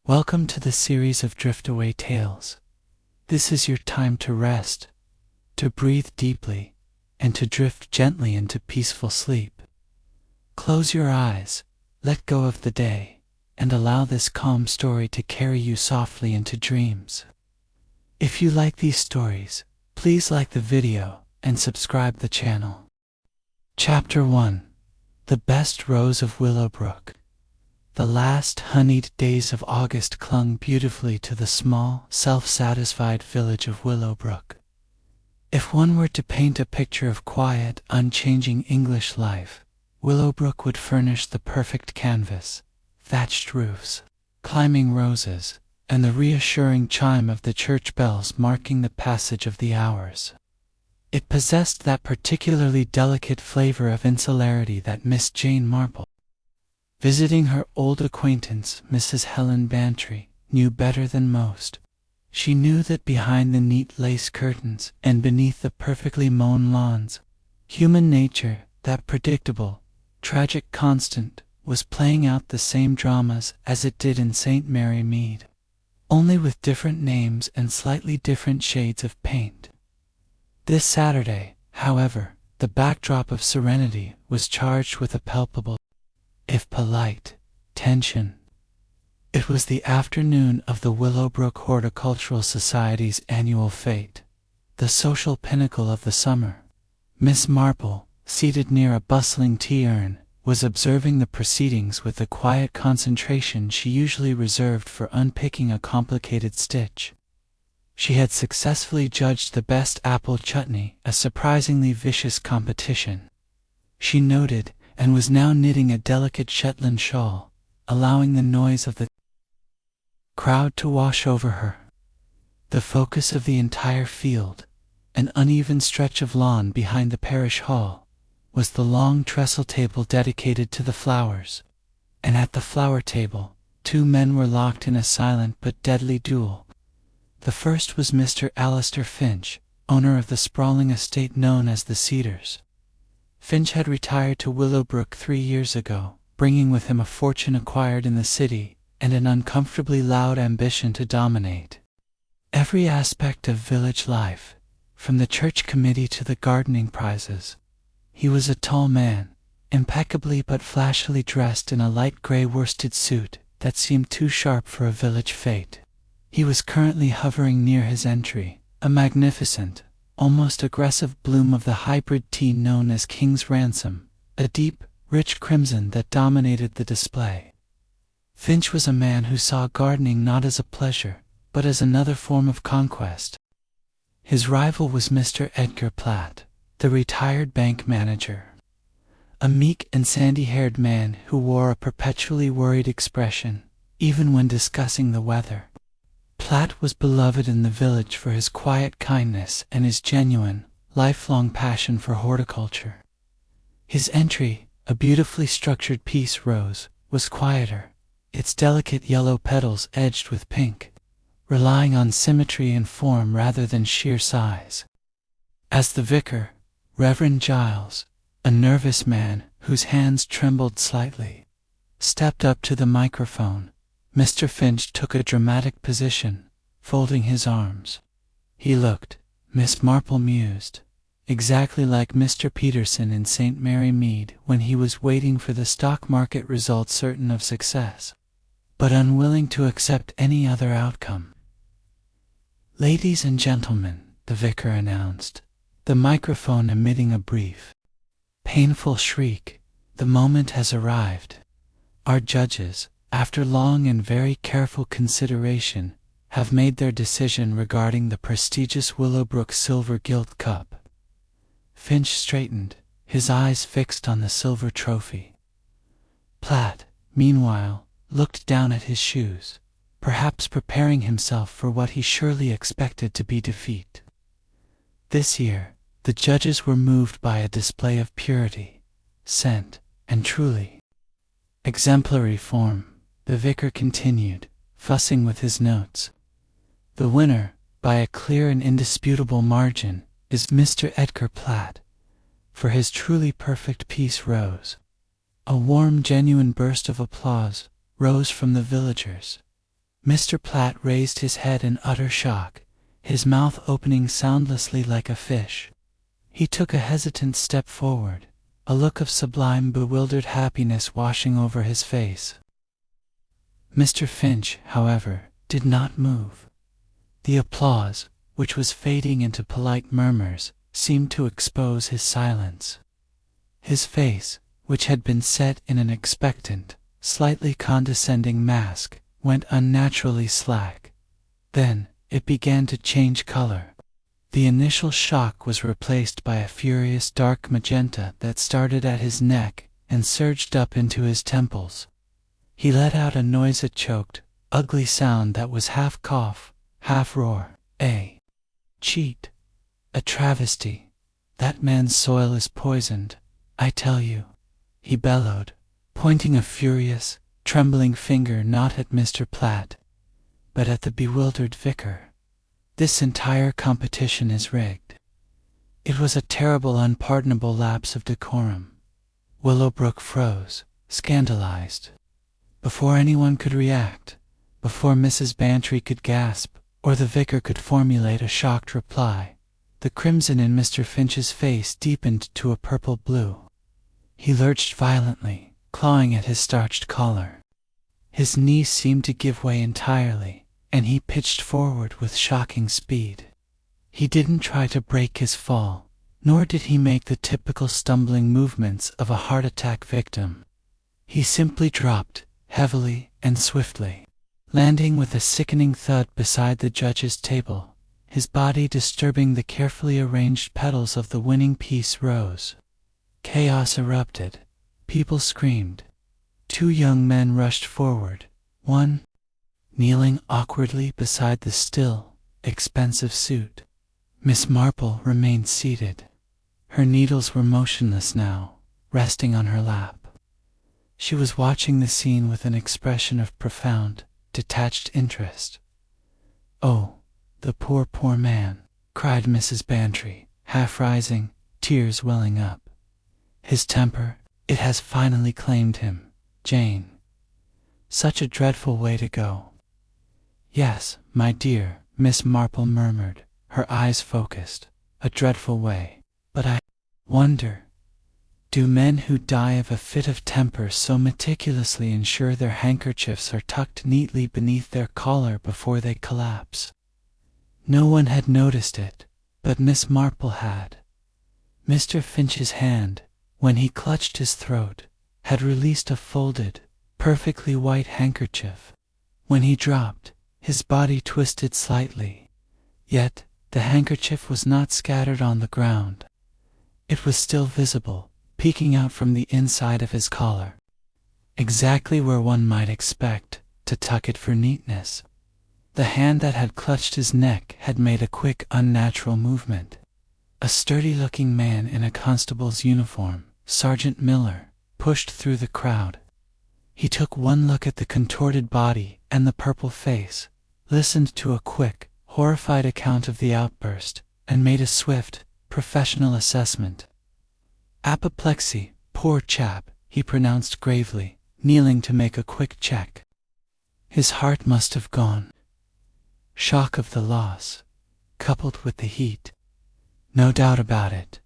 Welcome to the series of Driftaway Tales. This is your time to rest, to breathe deeply, and to drift gently into peaceful sleep. Close your eyes, let go of the day, and allow this calm story to carry you softly into dreams. If you like these stories, please like the video and subscribe the channel. Chapter 1. The Best Rose of Willowbrook. The last honeyed days of August clung beautifully to the small, self-satisfied village of Willowbrook. If one were to paint a picture of quiet, unchanging English life, Willowbrook would furnish the perfect canvas: thatched roofs, climbing roses, and the reassuring chime of the church bells marking the passage of the hours. It possessed that particularly delicate flavor of insularity that Miss Jane Marple, visiting her old acquaintance, Mrs. Helen Bantry, knew better than most. She knew that behind the neat lace curtains and beneath the perfectly mown lawns, human nature, that predictable, tragic constant, was playing out the same dramas as it did in St. Mary Mead, only with different names and slightly different shades of paint. This Saturday, however, the backdrop of serenity was charged with a palpable, if polite, tension. It was the afternoon of the Willowbrook Horticultural Society's annual fete, the social pinnacle of the summer. Miss Marple, seated near a bustling tea-urn, was observing the proceedings with the quiet concentration she usually reserved for unpicking a complicated stitch. She had successfully judged the best apple chutney, a surprisingly vicious competition. She noted, and was now knitting a delicate Shetland shawl, allowing the noise of the crowd to wash over her. The focus of the entire field, an uneven stretch of lawn behind the parish hall, was the long trestle table dedicated to the flowers, and at the flower table, two men were locked in a silent but deadly duel. The first was Mr. Alistair Finch, owner of the sprawling estate known as the Cedars. Finch had retired to Willowbrook 3 years ago, bringing with him a fortune acquired in the city and an uncomfortably loud ambition to dominate every aspect of village life, from the church committee to the gardening prizes. He was a tall man, impeccably but flashily dressed in a light gray worsted suit that seemed too sharp for a village fete. He was currently hovering near his entry, a magnificent, almost aggressive bloom of the hybrid tea known as King's Ransom, a deep, rich crimson that dominated the display. Finch was a man who saw gardening not as a pleasure, but as another form of conquest. His rival was Mr. Edgar Platt, the retired bank manager, a meek and sandy-haired man who wore a perpetually worried expression, even when discussing the weather. Platt was beloved in the village for his quiet kindness and his genuine, lifelong passion for horticulture. His entry, a beautifully structured peace rose, was quieter, its delicate yellow petals edged with pink, relying on symmetry and form rather than sheer size. As the vicar, Reverend Giles, a nervous man whose hands trembled slightly, stepped up to the microphone, Mr. Finch took a dramatic position, folding his arms. He looked, Miss Marple mused, exactly like Mr. Peterson in St. Mary Mead when he was waiting for the stock market result certain of success, but unwilling to accept any other outcome. "Ladies and gentlemen," the vicar announced, the microphone emitting a brief, painful shriek, "the moment has arrived. Our judges, after long and very careful consideration, have made their decision regarding the prestigious Willowbrook Silver Gilt Cup." Finch straightened, his eyes fixed on the silver trophy. Platt, meanwhile, looked down at his shoes, perhaps preparing himself for what he surely expected to be defeat. This year, the judges were moved by a display of purity, scent, and truly exemplary form. The vicar continued, fussing with his notes. "The winner, by a clear and indisputable margin, is Mr. Edgar Platt, for his truly perfect peace rose." A warm, genuine burst of applause rose from the villagers. Mr. Platt raised his head in utter shock, his mouth opening soundlessly like a fish. He took a hesitant step forward, a look of sublime, bewildered happiness washing over his face. Mr. Finch, however, did not move. The applause, which was fading into polite murmurs, seemed to expose his silence. His face, which had been set in an expectant, slightly condescending mask, went unnaturally slack. Then it began to change color. The initial shock was replaced by a furious dark magenta that started at his neck and surged up into his temples. He let out a choked, ugly sound that was half cough, half roar. A cheat. A travesty. That man's soil is poisoned, I tell you, he bellowed, pointing a furious, trembling finger not at Mr. Platt, but at the bewildered vicar. This entire competition is rigged. It was a terrible, unpardonable lapse of decorum. Willowbrook froze, scandalized. Before anyone could react, before Mrs. Bantry could gasp, or the vicar could formulate a shocked reply, the crimson in Mr. Finch's face deepened to a purple blue. He lurched violently, clawing at his starched collar. His knees seemed to give way entirely, and he pitched forward with shocking speed. He didn't try to break his fall, nor did he make the typical stumbling movements of a heart attack victim. He simply dropped, heavily and swiftly, landing with a sickening thud beside the judge's table, his body disturbing the carefully arranged petals of the winning piece rose. Chaos erupted. People screamed. 2 young men rushed forward, one kneeling awkwardly beside the still, expensive suit. Miss Marple remained seated. Her needles were motionless now, resting on her lap. She was watching the scene with an expression of profound, detached interest. "Oh, the poor, poor man," cried Mrs. Bantry, half rising, tears welling up. "His temper, it has finally claimed him, Jane. Such a dreadful way to go." "Yes, my dear," Miss Marple murmured, her eyes focused. "A dreadful way. But I wonder, do men who die of a fit of temper so meticulously ensure their handkerchiefs are tucked neatly beneath their collar before they collapse?" No one had noticed it, but Miss Marple had. Mr. Finch's hand, when he clutched his throat, had released a folded, perfectly white handkerchief. When he dropped, his body twisted slightly, yet the handkerchief was not scattered on the ground. It was still visible, peeking out from the inside of his collar, exactly where one might expect to tuck it for neatness. The hand that had clutched his neck had made a quick, unnatural movement. A sturdy-looking man in a constable's uniform, Sergeant Miller, pushed through the crowd. He took one look at the contorted body and the purple face, listened to a quick, horrified account of the outburst, and made a swift, professional assessment. "Apoplexy, poor chap," he pronounced gravely, kneeling to make a quick check. "His heart must have gone. Shock of the loss, coupled with the heat. No doubt about it.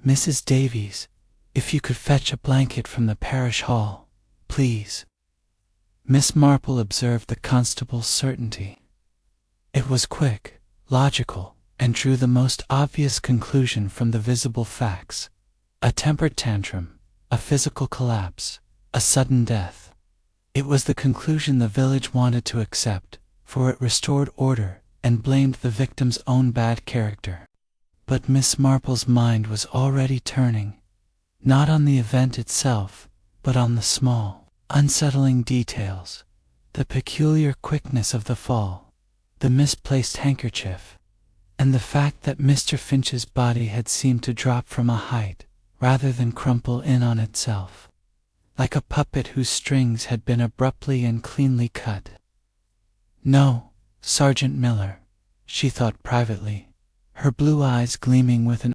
Mrs. Davies, if you could fetch a blanket from the parish hall, please." Miss Marple observed the constable's certainty. It was quick, logical, and drew the most obvious conclusion from the visible facts. A temper tantrum, a physical collapse, a sudden death. It was the conclusion the village wanted to accept, for it restored order and blamed the victim's own bad character. But Miss Marple's mind was already turning, not on the event itself, but on the small, unsettling details, the peculiar quickness of the fall, the misplaced handkerchief, and the fact that Mr. Finch's body had seemed to drop from a height rather than crumple in on itself, like a puppet whose strings had been abruptly and cleanly cut. "No, Sergeant Miller," she thought privately, her blue eyes gleaming with an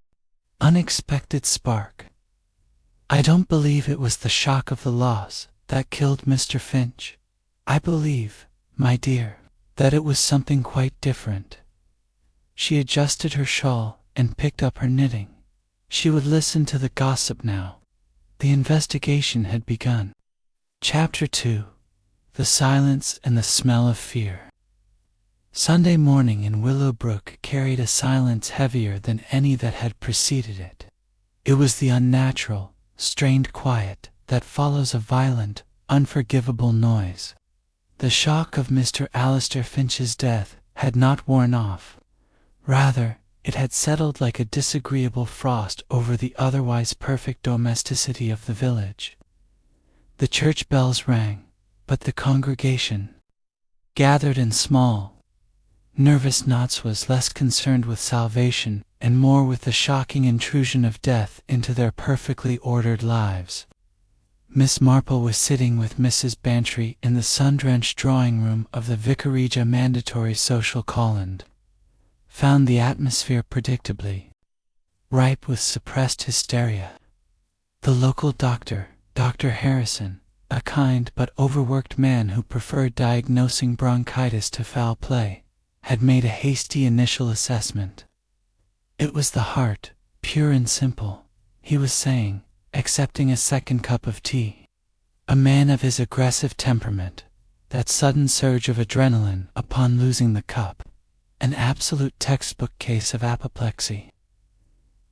unexpected spark. "I don't believe it was the shock of the loss that killed Mr. Finch. I believe, my dear, that it was something quite different. She adjusted her shawl and picked up her knitting. She would listen to the gossip now. The investigation had begun. Chapter 2. The Silence and the Smell of Fear. Sunday morning in Willowbrook carried a silence heavier than any that had preceded it. It was the unnatural, strained quiet that follows a violent, unforgivable noise. The shock of Mr. Alistair Finch's death had not worn off. Rather, it had settled like a disagreeable frost over the otherwise perfect domesticity of the village. The church bells rang, but the congregation, gathered in small, nervous knots, was less concerned with salvation and more with the shocking intrusion of death into their perfectly ordered lives. Miss Marple was sitting with Mrs. Bantry in the sun-drenched drawing-room of the Vicarage Mandatory Social Call and found the atmosphere predictably ripe with suppressed hysteria. The local doctor, Dr. Harrison, a kind but overworked man who preferred diagnosing bronchitis to foul play, had made a hasty initial assessment. It was the heart, pure and simple, he was saying, accepting a second cup of tea. A man of his aggressive temperament, that sudden surge of adrenaline upon losing the cup, an absolute textbook case of apoplexy.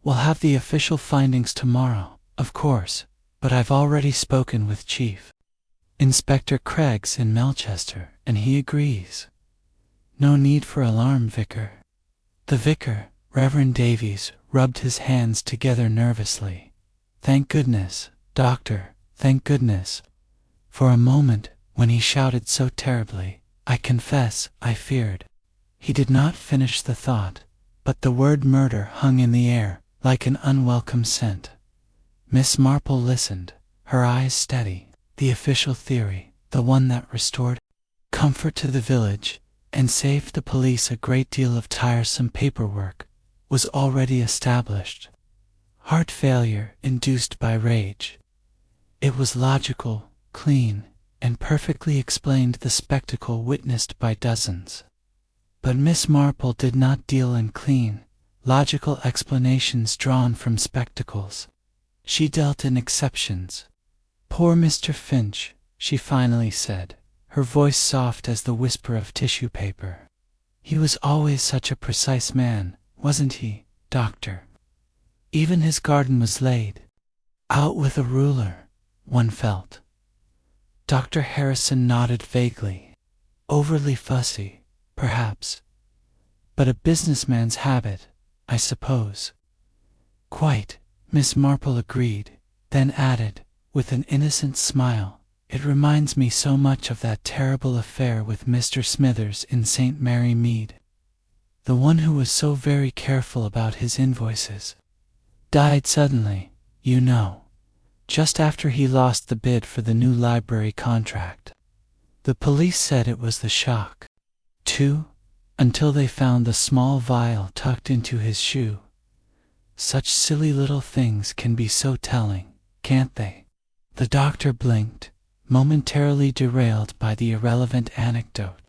We'll have the official findings tomorrow, of course, but I've already spoken with Chief Inspector Craggs in Melchester, and he agrees. No need for alarm, Vicar. The vicar, Reverend Davies, rubbed his hands together nervously. Thank goodness, Doctor, thank goodness. For a moment, when he shouted so terribly, I confess I feared. He did not finish the thought, but the word murder hung in the air like an unwelcome scent. Miss Marple listened, her eyes steady. The official theory, the one that restored comfort to the village and saved the police a great deal of tiresome paperwork, was already established. Heart failure induced by rage. It was logical, clean, and perfectly explained the spectacle witnessed by dozens. But Miss Marple did not deal in clean, logical explanations drawn from spectacles. She dealt in exceptions. Poor Mr. Finch, she finally said, her voice soft as the whisper of tissue paper. He was always such a precise man, wasn't he, Doctor? Even his garden was laid out with a ruler, one felt. Dr. Harrison nodded vaguely. Overly fussy, perhaps. But a businessman's habit, I suppose. Quite, Miss Marple agreed, then added, with an innocent smile, it reminds me so much of that terrible affair with Mr. Smithers in St. Mary Mead. The one who was so very careful about his invoices. Died suddenly, you know, just after he lost the bid for the new library contract. The police said it was the shock, too, until they found the small vial tucked into his shoe. Such silly little things can be so telling, can't they? The doctor blinked, momentarily derailed by the irrelevant anecdote.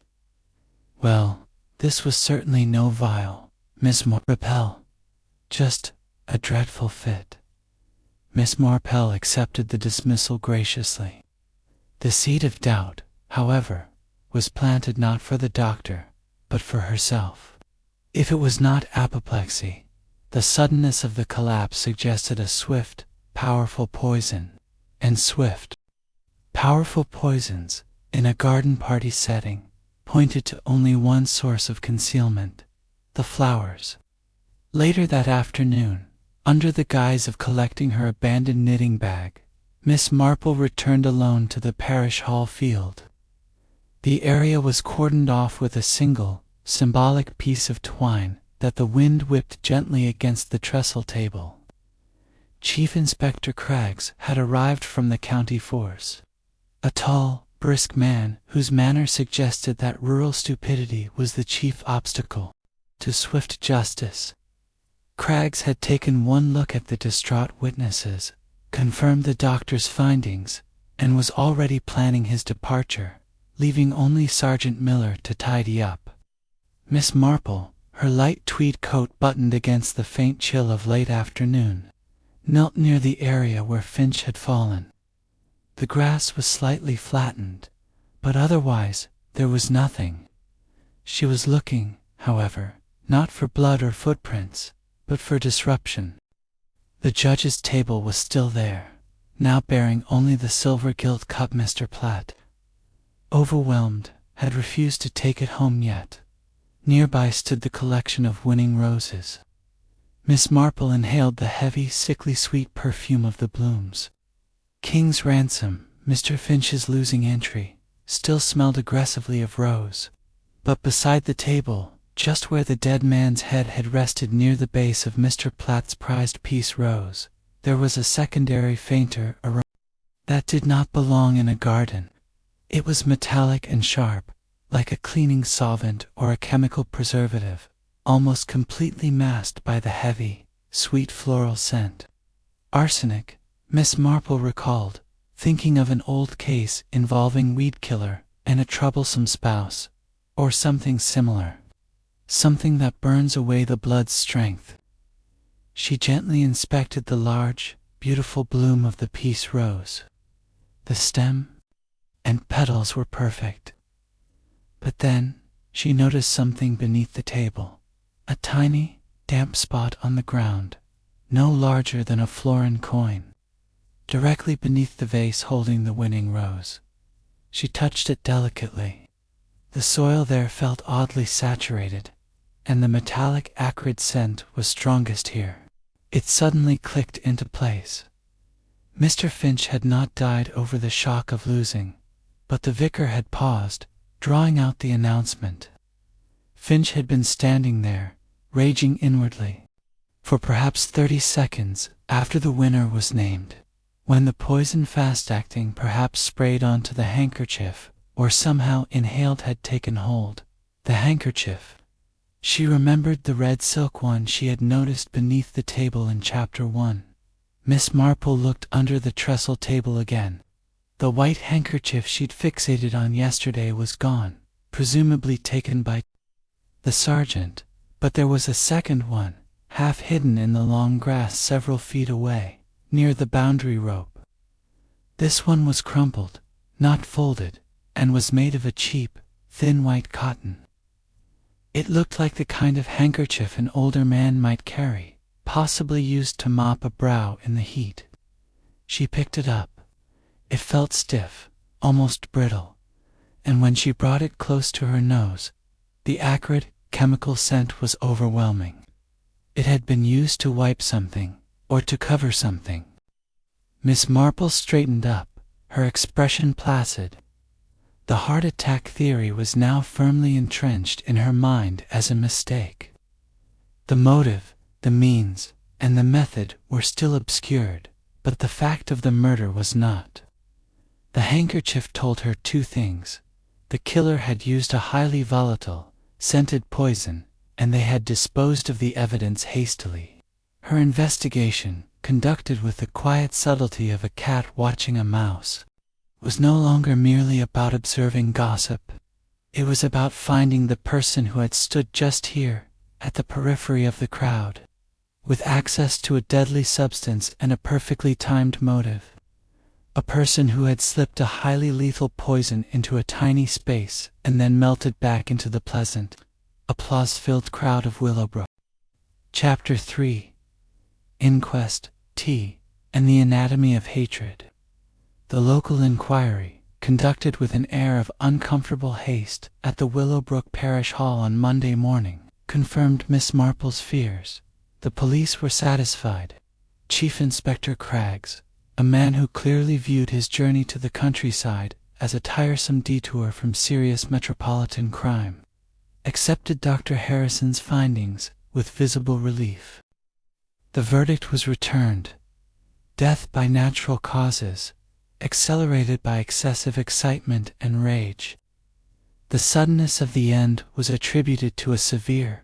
Well, this was certainly no vial, Miss Marple. Just a dreadful fit. Miss Marple accepted the dismissal graciously. The seed of doubt, however, was planted not for the doctor, but for herself. If it was not apoplexy, the suddenness of the collapse suggested a swift, powerful poison, and swift, powerful poisons, in a garden party setting, pointed to only one source of concealment, the flowers. Later that afternoon, under the guise of collecting her abandoned knitting bag, Miss Marple returned alone to the parish hall field. The area was cordoned off with a single, symbolic piece of twine that the wind whipped gently against the trestle table. Chief Inspector Craggs had arrived from the county force. A tall, brisk man whose manner suggested that rural stupidity was the chief obstacle to swift justice. Craggs had taken one look at the distraught witnesses, confirmed the doctor's findings, and was already planning his departure, leaving only Sergeant Miller to tidy up. Miss Marple, her light tweed coat buttoned against the faint chill of late afternoon, knelt near the area where Finch had fallen. The grass was slightly flattened, but otherwise there was nothing. She was looking, however, not for blood or footprints, but for disruption. The judge's table was still there, now bearing only the Silver Gilt Cup. Mr. Platt, overwhelmed, had refused to take it home yet. Nearby stood the collection of winning roses. Miss Marple inhaled the heavy, sickly sweet perfume of the blooms. King's Ransom, Mr. Finch's losing entry, still smelled aggressively of rose, but beside the table, just where the dead man's head had rested near the base of Mr. Platt's prized peace rose, there was a secondary fainter aroma that did not belong in a garden. It was metallic and sharp, like a cleaning solvent or a chemical preservative, almost completely masked by the heavy, sweet floral scent. Arsenic, Miss Marple recalled, thinking of an old case involving weed killer and a troublesome spouse, or something similar. Something that burns away the blood's strength. She gently inspected the large, beautiful bloom of the peace rose. The stem and petals were perfect. But then she noticed something beneath the table, a tiny, damp spot on the ground, no larger than a florin coin, directly beneath the vase holding the winning rose. She touched it delicately. The soil there felt oddly saturated, and the metallic acrid scent was strongest here. It suddenly clicked into place. Mr. Finch had not died over the shock of losing, but the vicar had paused, drawing out the announcement. Finch had been standing there, raging inwardly, for perhaps 30 seconds after the winner was named, when the poison fast-acting perhaps sprayed onto the handkerchief or somehow inhaled had taken hold. The handkerchief. She remembered the red silk one she had noticed beneath the table in Chapter 1. Miss Marple looked under the trestle table again. The white handkerchief she'd fixated on yesterday was gone, presumably taken by the sergeant, but there was a second one, half hidden in the long grass several feet away, near the boundary rope. This one was crumpled, not folded, and was made of a cheap, thin white cotton. It looked like the kind of handkerchief an older man might carry, possibly used to mop a brow in the heat. She picked it up. It felt stiff, almost brittle, and when she brought it close to her nose, the acrid, chemical scent was overwhelming. It had been used to wipe something, or to cover something. Miss Marple straightened up, her expression placid. The heart attack theory was now firmly entrenched in her mind as a mistake. The motive, the means, and the method were still obscured, but the fact of the murder was not. The handkerchief told her two things. The killer had used a highly volatile, scented poison, and they had disposed of the evidence hastily. Her investigation, conducted with the quiet subtlety of a cat watching a mouse, was no longer merely about observing gossip. It was about finding the person who had stood just here, at the periphery of the crowd, with access to a deadly substance and a perfectly timed motive. A person who had slipped a highly lethal poison into a tiny space and then melted back into the pleasant, applause-filled crowd of Willowbrook. Chapter 3. Inquest, Tea, and the Anatomy of Hatred. The local inquiry, conducted with an air of uncomfortable haste at the Willowbrook Parish Hall on Monday morning, confirmed Miss Marple's fears. The police were satisfied. Chief Inspector Craggs, a man who clearly viewed his journey to the countryside as a tiresome detour from serious metropolitan crime, accepted Dr. Harrison's findings with visible relief. The verdict was returned: death by natural causes, accelerated by excessive excitement and rage. The suddenness of the end was attributed to a severe,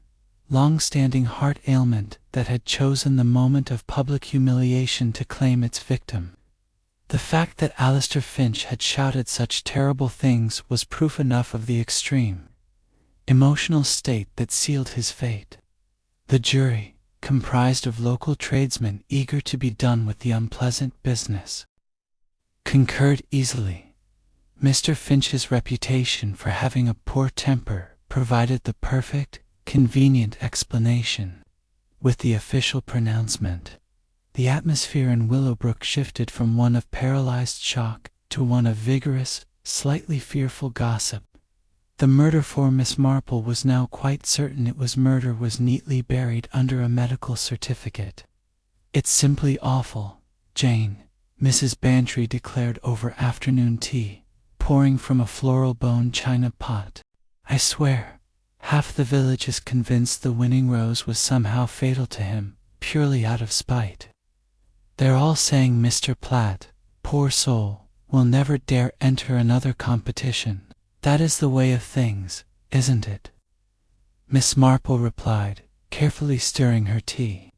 long-standing heart ailment that had chosen the moment of public humiliation to claim its victim. The fact that Alistair Finch had shouted such terrible things was proof enough of the extreme emotional state that sealed his fate. The jury, comprised of local tradesmen eager to be done with the unpleasant business, concurred easily. Mr. Finch's reputation for having a poor temper provided the perfect, convenient explanation. With the official pronouncement, the atmosphere in Willowbrook shifted from one of paralyzed shock to one of vigorous, slightly fearful gossip. The murder for Miss Marple was now quite certain. Murder was neatly buried under a medical certificate. "It's simply awful, Jane," Mrs. Bantry declared over afternoon tea, pouring from a floral bone china pot. "I swear, half the village is convinced the winning rose was somehow fatal to him, purely out of spite. They're all saying Mr. Platt, poor soul, will never dare enter another competition. That is the way of things, isn't it?" Miss Marple replied, carefully stirring her tea.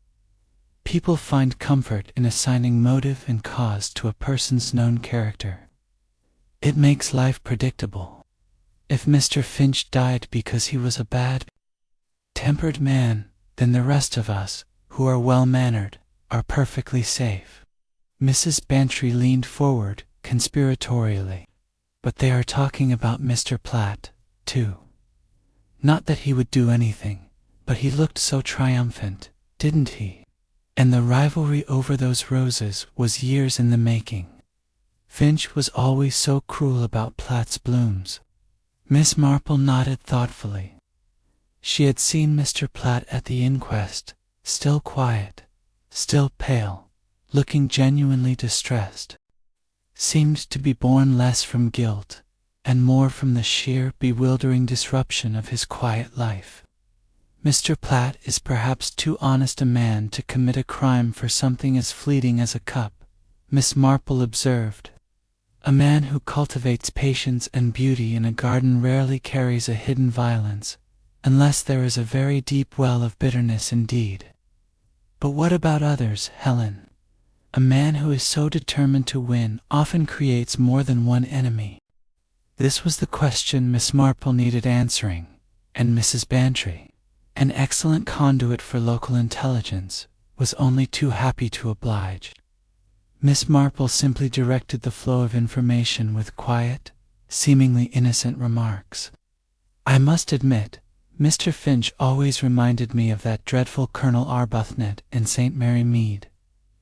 "People find comfort in assigning motive and cause to a person's known character. It makes life predictable. If Mr. Finch died because he was a bad-tempered man, then the rest of us, who are well-mannered, are perfectly safe." Mrs. Bantry leaned forward conspiratorially. "But they are talking about Mr. Platt, too. Not that he would do anything, but he looked so triumphant, didn't he? And the rivalry over those roses was years in the making. Finch was always so cruel about Platt's blooms." Miss Marple nodded thoughtfully. She had seen Mr. Platt at the inquest, still quiet, still pale, looking genuinely distressed. Seemed to be born less from guilt, and more from the sheer, bewildering disruption of his quiet life. "Mr. Platt is perhaps too honest a man to commit a crime for something as fleeting as a cup," Miss Marple observed. "A man who cultivates patience and beauty in a garden rarely carries a hidden violence, unless there is a very deep well of bitterness indeed." "But what about others, Helen? A man who is so determined to win often creates more than one enemy." This was the question Miss Marple needed answering, and Mrs. Bantry, an excellent conduit for local intelligence, was only too happy to oblige. Miss Marple simply directed the flow of information with quiet, seemingly innocent remarks. "I must admit, Mr. Finch always reminded me of that dreadful Colonel Arbuthnot in St. Mary Mead,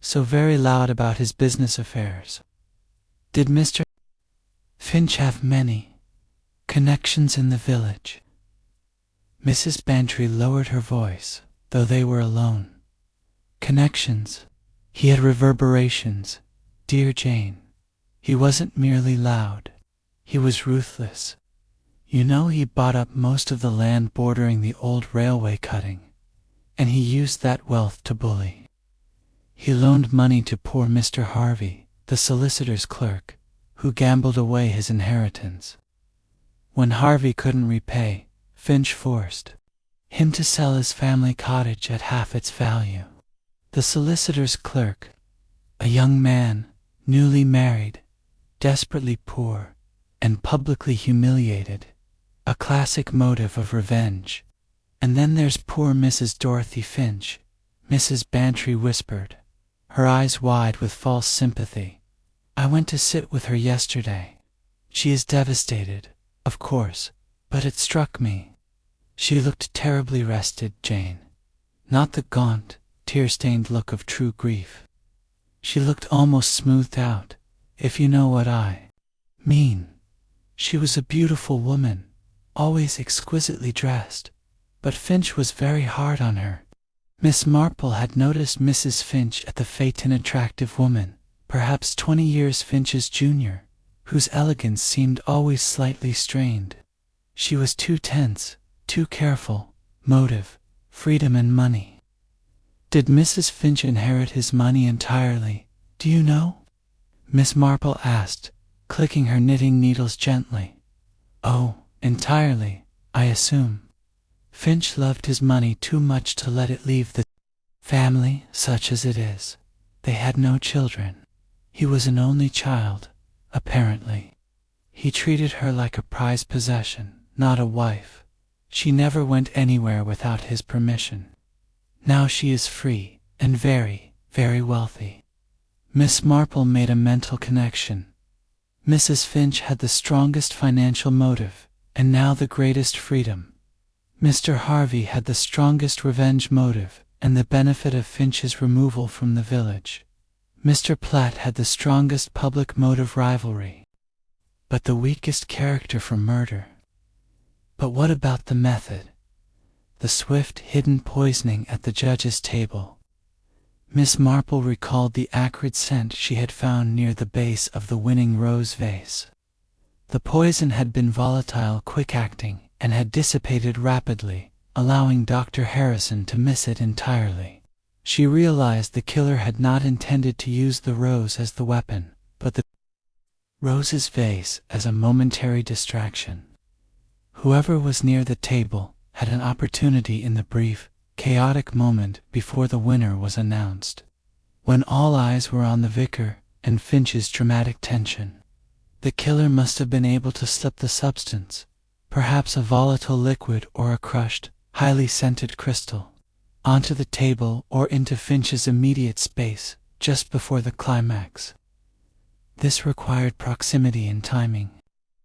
so very loud about his business affairs. Did Mr. Finch have many connections in the village?" Mrs. Bantry lowered her voice, though they were alone. "Connections? He had reverberations, dear Jane. He wasn't merely loud. He was ruthless. You know, he bought up most of the land bordering the old railway cutting, and he used that wealth to bully. He loaned money to poor Mr. Harvey, the solicitor's clerk, who gambled away his inheritance. When Harvey couldn't repay, Finch forced him to sell his family cottage at half its value. The solicitor's clerk, a young man, newly married, desperately poor, and publicly humiliated, a classic motive of revenge. And then there's poor Mrs. Dorothy Finch," Mrs. Bantry whispered, her eyes wide with false sympathy. "I went to sit with her yesterday. She is devastated, of course, but it struck me. She looked terribly rested, Jane. Not the gaunt, tear-stained look of true grief. She looked almost smoothed out, if you know what I mean. She was a beautiful woman, always exquisitely dressed, but Finch was very hard on her." Miss Marple had noticed Mrs. Finch at the Fête, an attractive woman, perhaps 20 years Finch's junior, whose elegance seemed always slightly strained. She was too tense, too careful, motive, freedom and money. "Did Mrs. Finch inherit his money entirely, do you know?" Miss Marple asked, clicking her knitting needles gently. "Oh, entirely, I assume. Finch loved his money too much to let it leave the family, such as it is. They had no children. He was an only child, apparently. He treated her like a prized possession, not a wife. She never went anywhere without his permission. Now she is free, and very, very wealthy. Miss Marple made a mental connection. Mrs. Finch had the strongest financial motive, and now the greatest freedom. Mr. Harvey had the strongest revenge motive, and the benefit of Finch's removal from the village. Mr. Platt had the strongest public motive, rivalry, but the weakest character for murder. But what about the method? The swift, hidden poisoning at the judge's table. Miss Marple recalled the acrid scent she had found near the base of the winning rose vase. The poison had been volatile, quick-acting, and had dissipated rapidly, allowing Dr. Harrison to miss it entirely. She realized the killer had not intended to use the rose as the weapon, but the rose's vase as a momentary distraction. Whoever was near the table had an opportunity in the brief, chaotic moment before the winner was announced. When all eyes were on the vicar and Finch's dramatic tension, the killer must have been able to slip the substance, perhaps a volatile liquid or a crushed, highly scented crystal, onto the table or into Finch's immediate space just before the climax. This required proximity and timing.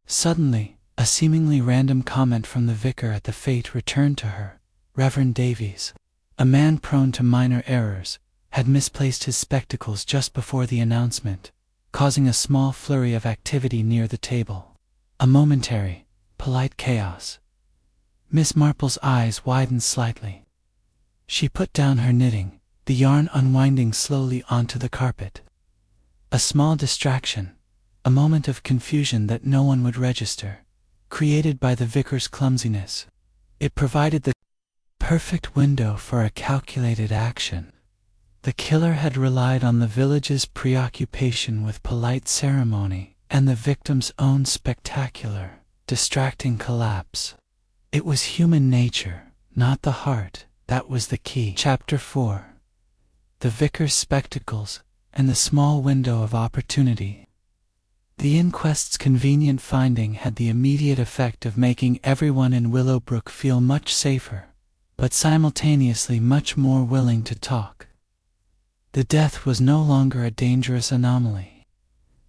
Suddenly, a seemingly random comment from the vicar at the fete returned to her. Reverend Davies, a man prone to minor errors, had misplaced his spectacles just before the announcement, causing a small flurry of activity near the table. A momentary, polite chaos. Miss Marple's eyes widened slightly. She put down her knitting, the yarn unwinding slowly onto the carpet. A small distraction, a moment of confusion that no one would register, created by the vicar's clumsiness. It provided the perfect window for a calculated action. The killer had relied on the village's preoccupation with polite ceremony and the victim's own spectacular, distracting collapse. It was human nature, not the heart, that was the key. Chapter 4. The vicar's spectacles and the small window of opportunity. The inquest's convenient finding had the immediate effect of making everyone in Willowbrook feel much safer, but simultaneously much more willing to talk. The death was no longer a dangerous anomaly.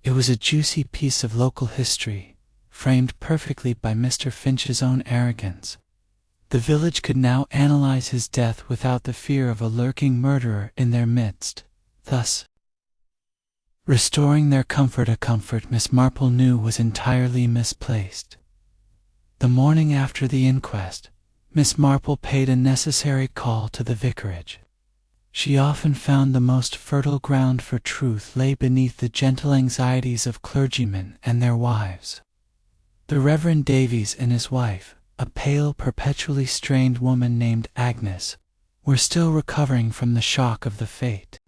It was a juicy piece of local history, framed perfectly by Mr. Finch's own arrogance. The village could now analyze his death without the fear of a lurking murderer in their midst, thus restoring their comfort, a comfort Miss Marple knew was entirely misplaced. The morning after the inquest, Miss Marple paid a necessary call to the vicarage. She often found the most fertile ground for truth lay beneath the gentle anxieties of clergymen and their wives. The Reverend Davies and his wife, a pale, perpetually strained woman named Agnes, were still recovering from the shock of the fete.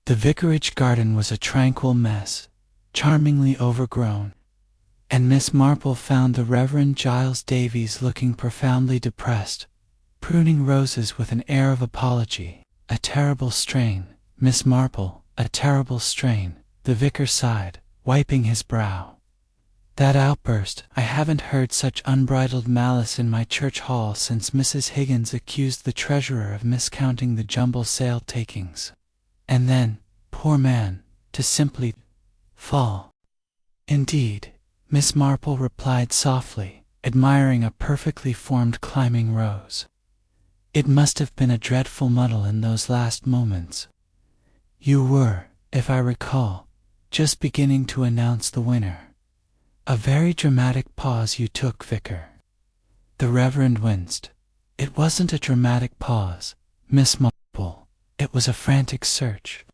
The vicarage garden was a tranquil mess, charmingly overgrown, and Miss Marple found the Reverend Giles Davies looking profoundly depressed, pruning roses with an air of apology. A terrible strain, Miss Marple, a terrible strain, the vicar sighed, wiping his brow. That outburst, I haven't heard such unbridled malice in my church hall since Mrs. Higgins accused the treasurer of miscounting the jumble sale takings. And then, poor man, to simply fall. Indeed, Miss Marple replied softly, admiring a perfectly formed climbing rose. It must have been a dreadful muddle in those last moments. You were, if I recall, just beginning to announce the winner. A very dramatic pause you took, Vicar. The Reverend winced. It wasn't a dramatic pause, Miss Marple. It was a frantic search.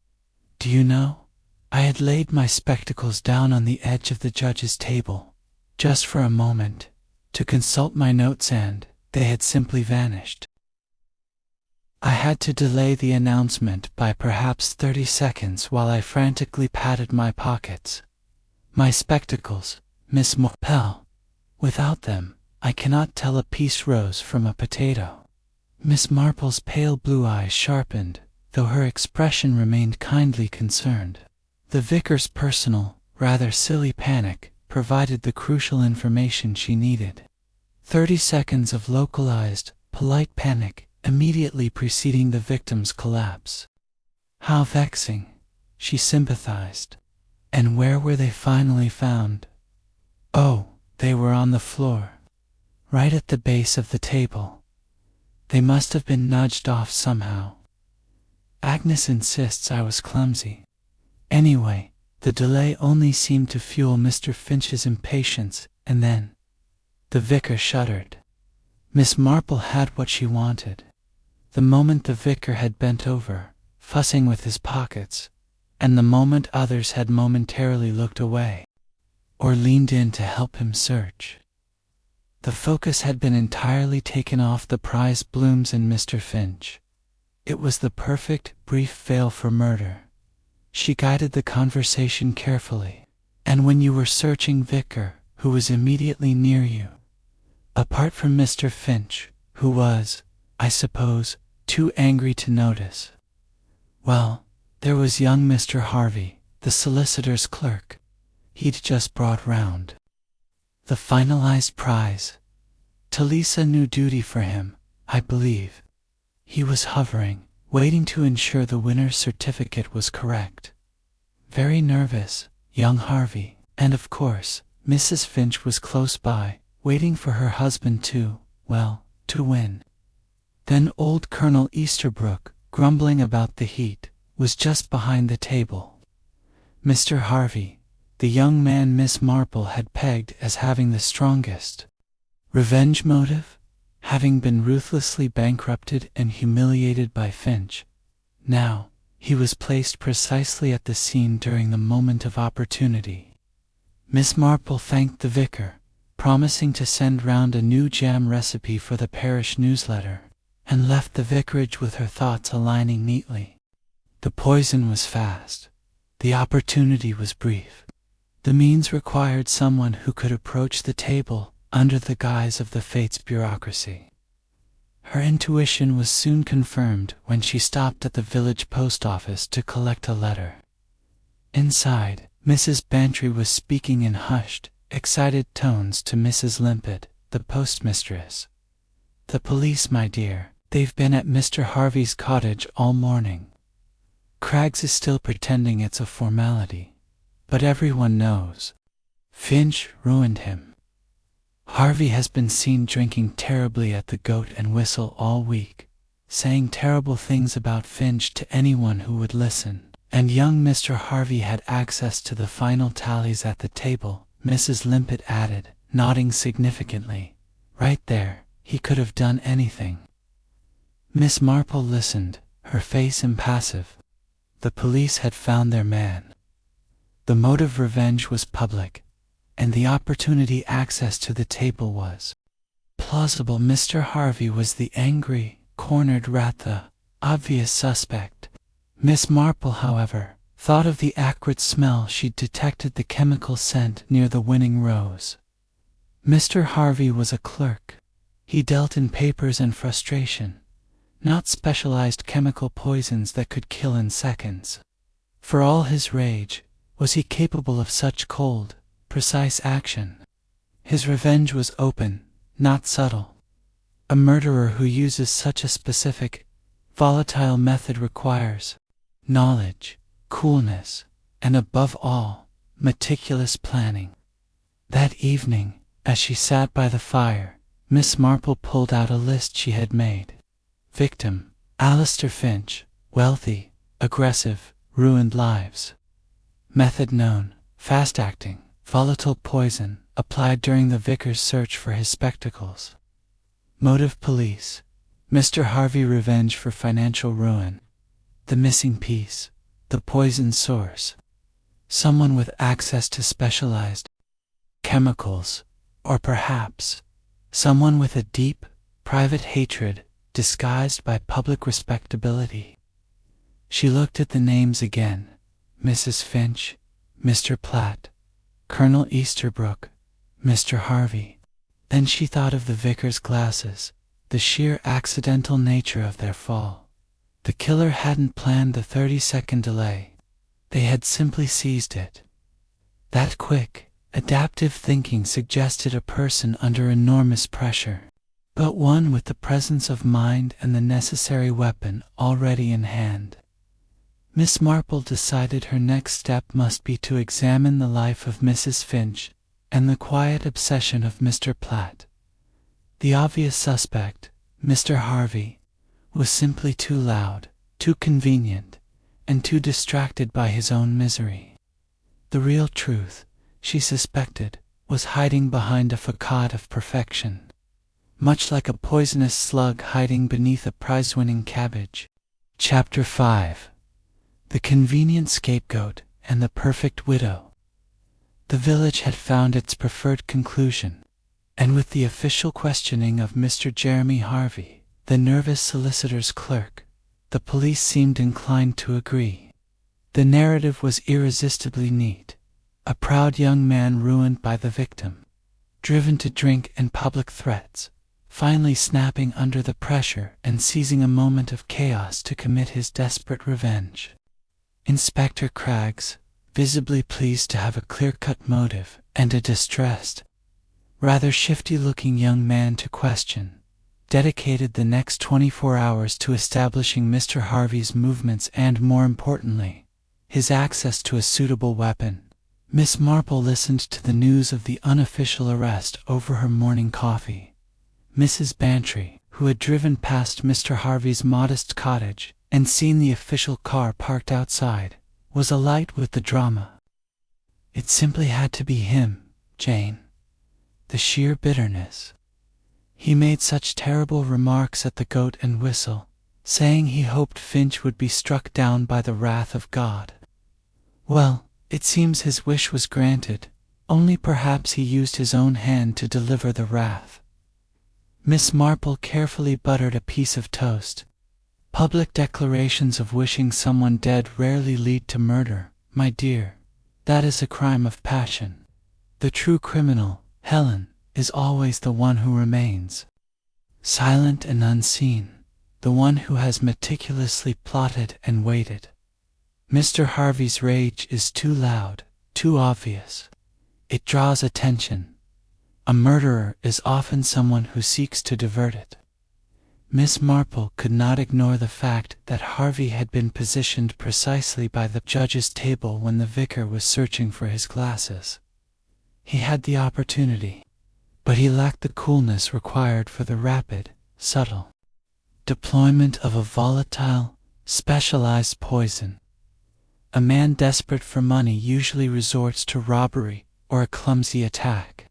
Do you know, I had laid my spectacles down on the edge of the judge's table, just for a moment, to consult my notes, and they had simply vanished. I had to delay the announcement by perhaps 30 seconds while I frantically patted my pockets. My spectacles, Miss Marple. Without them, I cannot tell a peace rose from a potato. Miss Marple's pale blue eyes sharpened, though her expression remained kindly concerned. The vicar's personal, rather silly panic provided the crucial information she needed. 30 seconds of localized, polite panic immediately preceding the victim's collapse. How vexing, she sympathized. And where were they finally found? Oh, they were on the floor, right at the base of the table. They must have been nudged off somehow. Agnes insists I was clumsy. Anyway, the delay only seemed to fuel Mr. Finch's impatience, and then the vicar shuddered. Miss Marple had what she wanted. The moment the vicar had bent over, fussing with his pockets, and the moment others had momentarily looked away, or leaned in to help him search, the focus had been entirely taken off the prized blooms in Mr. Finch. It was the perfect, brief veil for murder. She guided the conversation carefully. And when you were searching Vicar, who was immediately near you, apart from Mr. Finch, who was, I suppose, too angry to notice, well, there was young Mr. Harvey, the solicitor's clerk. He'd just brought round the finalized prize. Talisa knew duty for him, I believe. He was hovering, waiting to ensure the winner's certificate was correct. Very nervous, young Harvey, and of course, Mrs. Finch was close by, waiting for her husband to win. Then old Colonel Easterbrook, grumbling about the heat, was just behind the table. Mr. Harvey, the young man Miss Marple had pegged as having the strongest revenge motive, having been ruthlessly bankrupted and humiliated by Finch. Now, he was placed precisely at the scene during the moment of opportunity. Miss Marple thanked the vicar, promising to send round a new jam recipe for the parish newsletter, and left the vicarage with her thoughts aligning neatly. The poison was fast. The opportunity was brief. The means required someone who could approach the table under the guise of the fates bureaucracy. Her intuition was soon confirmed when she stopped at the village post office to collect a letter. Inside, Mrs. Bantry was speaking in hushed, excited tones to Mrs. Limpet, the postmistress. "The police, my dear. They've been at Mr. Harvey's cottage all morning. Craggs is still pretending it's a formality, but everyone knows. Finch ruined him. Harvey has been seen drinking terribly at the Goat and Whistle all week, saying terrible things about Finch to anyone who would listen, and young Mr. Harvey had access to the final tallies at the table," Mrs. Limpet added, nodding significantly. "Right there, he could have done anything." Miss Marple listened, her face impassive. The police had found their man. The motive revenge was public, and the opportunity access to the table was plausible. Mr. Harvey was the angry, cornered rat, the obvious suspect. Miss Marple, however, thought of the acrid smell she'd detected, the chemical scent near the winning rose. Mr. Harvey was a clerk. He dealt in papers and frustration, not specialized chemical poisons that could kill in seconds. For all his rage, was he capable of such cold, precise action? His revenge was open, not subtle. A murderer who uses such a specific, volatile method requires knowledge, coolness, and above all, meticulous planning. That evening, as she sat by the fire, Miss Marple pulled out a list she had made. Victim: Alistair Finch, wealthy, aggressive, ruined lives. Method known: fast-acting, volatile poison, applied during the vicar's search for his spectacles. Motive: police. Mr. Harvey revenge for financial ruin. The missing piece: the poison source. Someone with access to specialized chemicals, or perhaps someone with a deep, private hatred disguised by public respectability. She looked at the names again: Mrs. Finch, Mr. Platt, Colonel Easterbrook, Mr. Harvey. Then she thought of the vicar's glasses, the sheer accidental nature of their fall. The killer hadn't planned the 30-second delay. They had simply seized it. That quick, adaptive thinking suggested a person under enormous pressure, but one with the presence of mind and the necessary weapon already in hand. Miss Marple decided her next step must be to examine the life of Mrs. Finch and the quiet obsession of Mr. Platt. The obvious suspect, Mr. Harvey, was simply too loud, too convenient, and too distracted by his own misery. The real truth, she suspected, was hiding behind a facade of perfection, much like a poisonous slug hiding beneath a prize-winning cabbage. Chapter 5. The Convenient Scapegoat and the Perfect Widow. The village had found its preferred conclusion, and with the official questioning of Mr. Jeremy Harvey, the nervous solicitor's clerk, the police seemed inclined to agree. The narrative was irresistibly neat. A proud young man ruined by the victim, driven to drink and public threats, finally snapping under the pressure and seizing a moment of chaos to commit his desperate revenge. Inspector Craggs, visibly pleased to have a clear-cut motive and a distressed, rather shifty-looking young man to question, dedicated the next 24 hours to establishing Mr. Harvey's movements and, more importantly, his access to a suitable weapon. Miss Marple listened to the news of the unofficial arrest over her morning coffee. Mrs. Bantry, who had driven past Mr. Harvey's modest cottage and seen the official car parked outside, was alight with the drama. It simply had to be him, Jane. The sheer bitterness. He made such terrible remarks at the Goat and Whistle, saying he hoped Finch would be struck down by the wrath of God. Well, it seems his wish was granted, only perhaps he used his own hand to deliver the wrath. Miss Marple carefully buttered a piece of toast. Public declarations of wishing someone dead rarely lead to murder, my dear. That is a crime of passion. The true criminal, Helen, is always the one who remains silent and unseen, the one who has meticulously plotted and waited. Mr. Harvey's rage is too loud, too obvious. It draws attention. A murderer is often someone who seeks to divert it. Miss Marple could not ignore the fact that Harvey had been positioned precisely by the judge's table when the vicar was searching for his glasses. He had the opportunity, but he lacked the coolness required for the rapid, subtle deployment of a volatile, specialized poison. A man desperate for money usually resorts to robbery or a clumsy attack.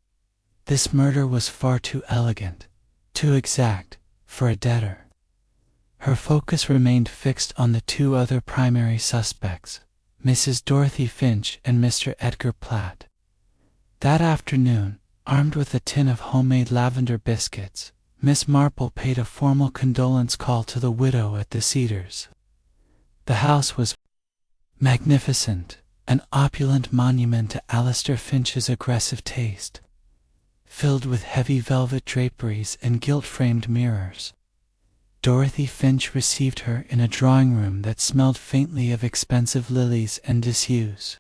This murder was far too elegant, too exact, for a debtor. Her focus remained fixed on the two other primary suspects, Mrs. Dorothy Finch and Mr. Edgar Platt. That afternoon, armed with a tin of homemade lavender biscuits, Miss Marple paid a formal condolence call to the widow at the Cedars. The house was magnificent, an opulent monument to Alistair Finch's aggressive taste, filled with heavy velvet draperies and gilt-framed mirrors. Dorothy Finch received her in a drawing room that smelled faintly of expensive lilies and disuse.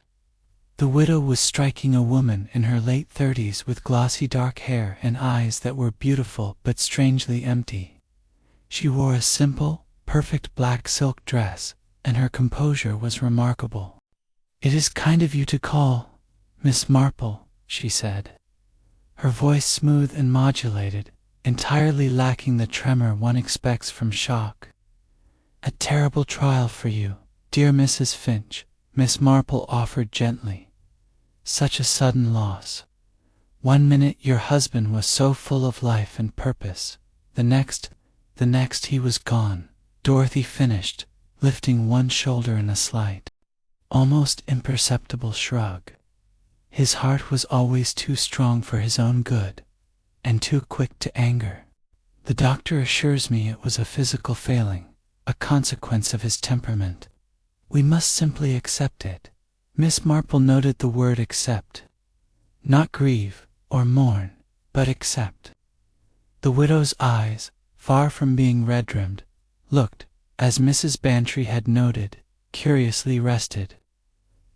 The widow was striking a woman in her late 30s with glossy dark hair and eyes that were beautiful but strangely empty. She wore a simple, perfect black silk dress, and her composure was remarkable. "It is kind of you to call, Miss Marple," she said, her voice smooth and modulated, entirely lacking the tremor one expects from shock. "A terrible trial for you, dear Mrs. Finch," Miss Marple offered gently. "Such a sudden loss. One minute your husband was so full of life and purpose, the next he was gone," Dorothy finished, lifting one shoulder in a slight, almost imperceptible shrug. "His heart was always too strong for his own good, and too quick to anger. The doctor assures me it was a physical failing, a consequence of his temperament. We must simply accept it." Miss Marple noted the word accept. Not grieve or mourn, but accept. The widow's eyes, far from being red-rimmed, looked, as Mrs. Bantry had noted, curiously rested.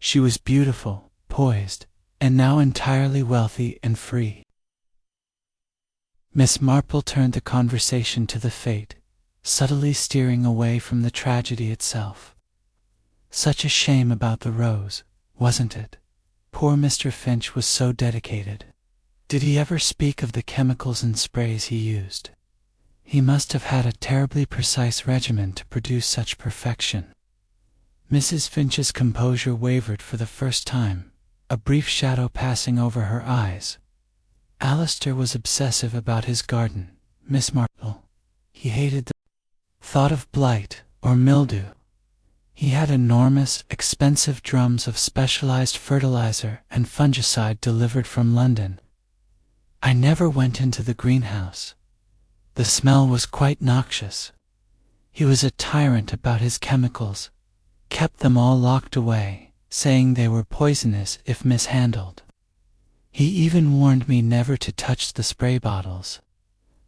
She was beautiful, poised, and now entirely wealthy and free. Miss Marple turned the conversation to the fate, subtly steering away from the tragedy itself. Such a shame about the rose, wasn't it? Poor Mr. Finch was so dedicated. Did he ever speak of the chemicals and sprays he used? He must have had a terribly precise regimen to produce such perfection. Mrs. Finch's composure wavered for the first time, a brief shadow passing over her eyes. Alistair was obsessive about his garden, Miss Marple. He hated the thought of blight or mildew. He had enormous, expensive drums of specialized fertilizer and fungicide delivered from London. I never went into the greenhouse. The smell was quite noxious. He was a tyrant about his chemicals, kept them all locked away, saying they were poisonous if mishandled. He even warned me never to touch the spray bottles.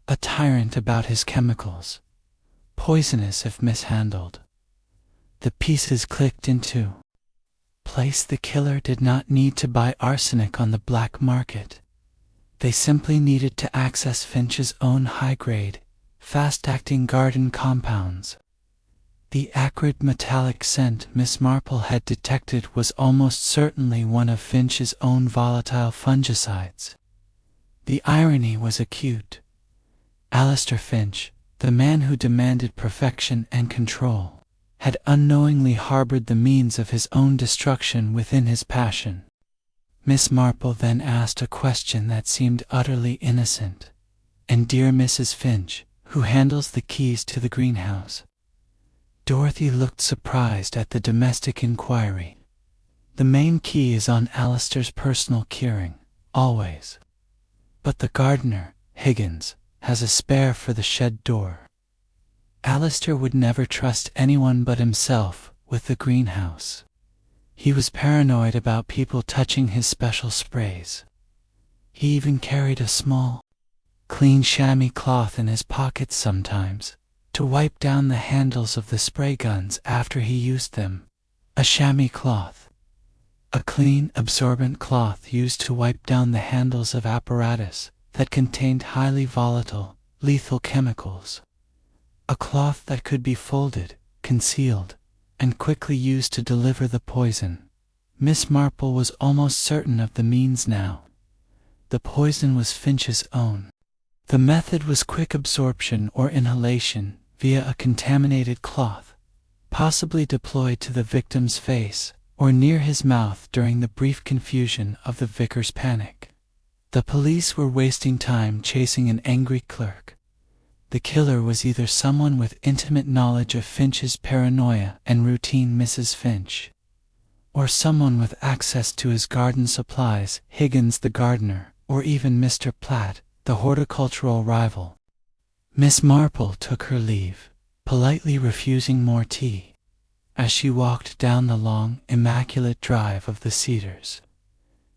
A tyrant about his chemicals, poisonous if mishandled. The pieces clicked into place. The killer did not need to buy arsenic on the black market. They simply needed to access Finch's own high-grade, fast-acting garden compounds. The acrid metallic scent Miss Marple had detected was almost certainly one of Finch's own volatile fungicides. The irony was acute. Alistair Finch, the man who demanded perfection and control, had unknowingly harbored the means of his own destruction within his passion. Miss Marple then asked a question that seemed utterly innocent. "And dear Mrs. Finch, who handles the keys to the greenhouse?" Dorothy looked surprised at the domestic inquiry. "The main key is on Alistair's personal keyring, always. But the gardener, Higgins, has a spare for the shed door. Alistair would never trust anyone but himself with the greenhouse. He was paranoid about people touching his special sprays. He even carried a small, clean chamois cloth in his pocket sometimes, to wipe down the handles of the spray guns after he used them. A chamois cloth. A clean, absorbent cloth used to wipe down the handles of apparatus that contained highly volatile, lethal chemicals. A cloth that could be folded, concealed, and quickly used to deliver the poison. Miss Marple was almost certain of the means now. The poison was Finch's own. The method was quick absorption or inhalation via a contaminated cloth, possibly deployed to the victim's face or near his mouth during the brief confusion of the vicar's panic. The police were wasting time chasing an angry clerk. The killer was either someone with intimate knowledge of Finch's paranoia and routine Mrs. Finch, or someone with access to his garden supplies, Higgins the gardener, or even Mr. Platt, the horticultural rival. Miss Marple took her leave, politely refusing more tea, as she walked down the long, immaculate drive of the Cedars.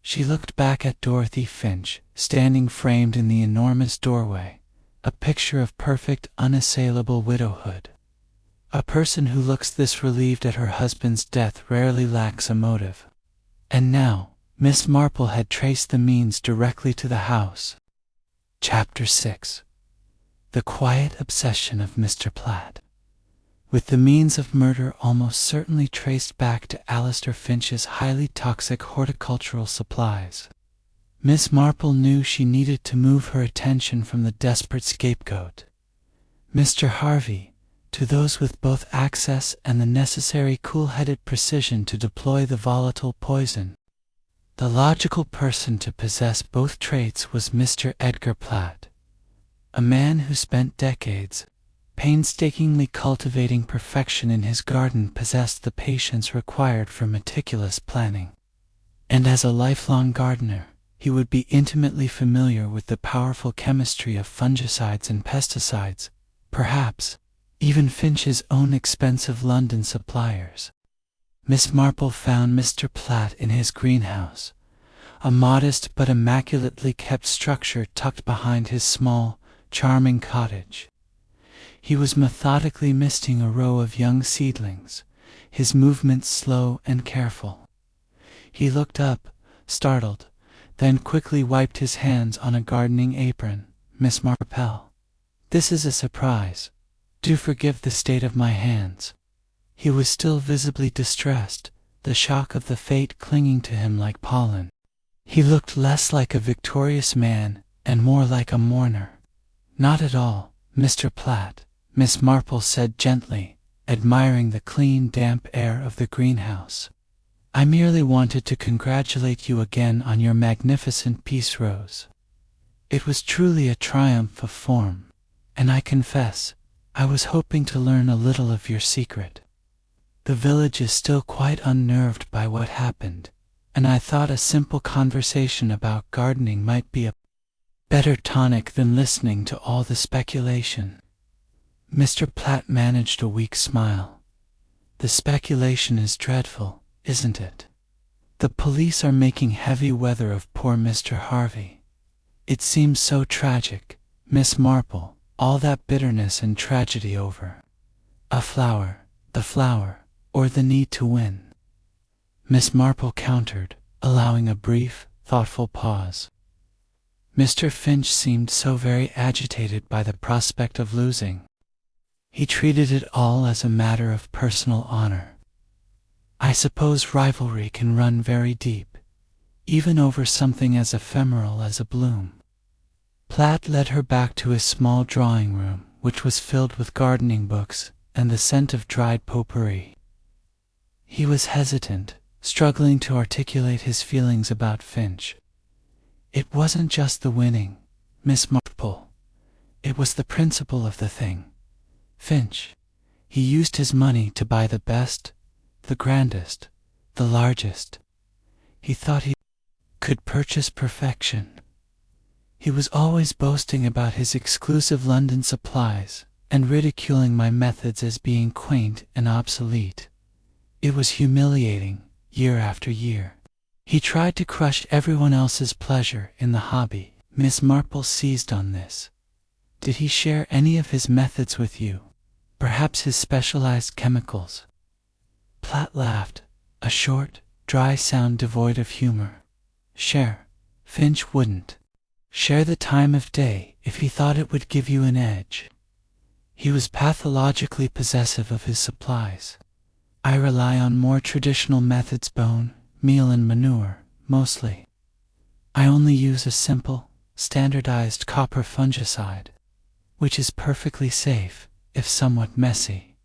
She looked back at Dorothy Finch, standing framed in the enormous doorway, a picture of perfect, unassailable widowhood. A person who looks this relieved at her husband's death rarely lacks a motive. And now, Miss Marple had traced the means directly to the house. Chapter 6. The quiet obsession of Mr. Platt. With the means of murder almost certainly traced back to Alistair Finch's highly toxic horticultural supplies, Miss Marple knew she needed to move her attention from the desperate scapegoat, Mr. Harvey, to those with both access and the necessary cool-headed precision to deploy the volatile poison. The logical person to possess both traits was Mr. Edgar Platt, a man who spent decades painstakingly cultivating perfection in his garden, possessed the patience required for meticulous planning. And as a lifelong gardener, he would be intimately familiar with the powerful chemistry of fungicides and pesticides, perhaps even Finch's own expensive London suppliers. Miss Marple found Mr. Platt in his greenhouse, a modest but immaculately kept structure tucked behind his small, charming cottage. He was methodically misting a row of young seedlings, his movements slow and careful. He looked up, startled, then quickly wiped his hands on a gardening apron. Miss Marple, this is a surprise. Do forgive the state of my hands. He was still visibly distressed, the shock of the fate clinging to him like pollen. He looked less like a victorious man and more like a mourner. Not at all, Mr. Platt, Miss Marple said gently, admiring the clean, damp air of the greenhouse. I merely wanted to congratulate you again on your magnificent piece, Rose. It was truly a triumph of form, and I confess, I was hoping to learn a little of your secret. The village is still quite unnerved by what happened, and I thought a simple conversation about gardening might be a better tonic than listening to all the speculation. Mr. Platt managed a weak smile. The speculation is dreadful, isn't it? The police are making heavy weather of poor Mr. Harvey. It seems so tragic, Miss Marple, all that bitterness and tragedy over a flower, the flower, or the need to win. Miss Marple countered, allowing a brief, thoughtful pause. Mr. Finch seemed so very agitated by the prospect of losing. He treated it all as a matter of personal honor. I suppose rivalry can run very deep, even over something as ephemeral as a bloom. Platt led her back to his small drawing room, which was filled with gardening books and the scent of dried potpourri. He was hesitant, struggling to articulate his feelings about Finch. It wasn't just the winning, Miss Marple. It was the principle of the thing. Finch. He used his money to buy the best, the grandest, the largest. He thought he could purchase perfection. He was always boasting about his exclusive London supplies and ridiculing my methods as being quaint and obsolete. It was humiliating, year after year. He tried to crush everyone else's pleasure in the hobby. Miss Marple seized on this. Did he share any of his methods with you? Perhaps his specialized chemicals? Platt laughed, a short, dry sound devoid of humor. Share? Finch wouldn't. Share the time of day if he thought it would give you an edge. He was pathologically possessive of his supplies. I rely on more traditional methods: bone, meal, and manure, mostly. I only use a simple, standardized copper fungicide, which is perfectly safe, if somewhat messy.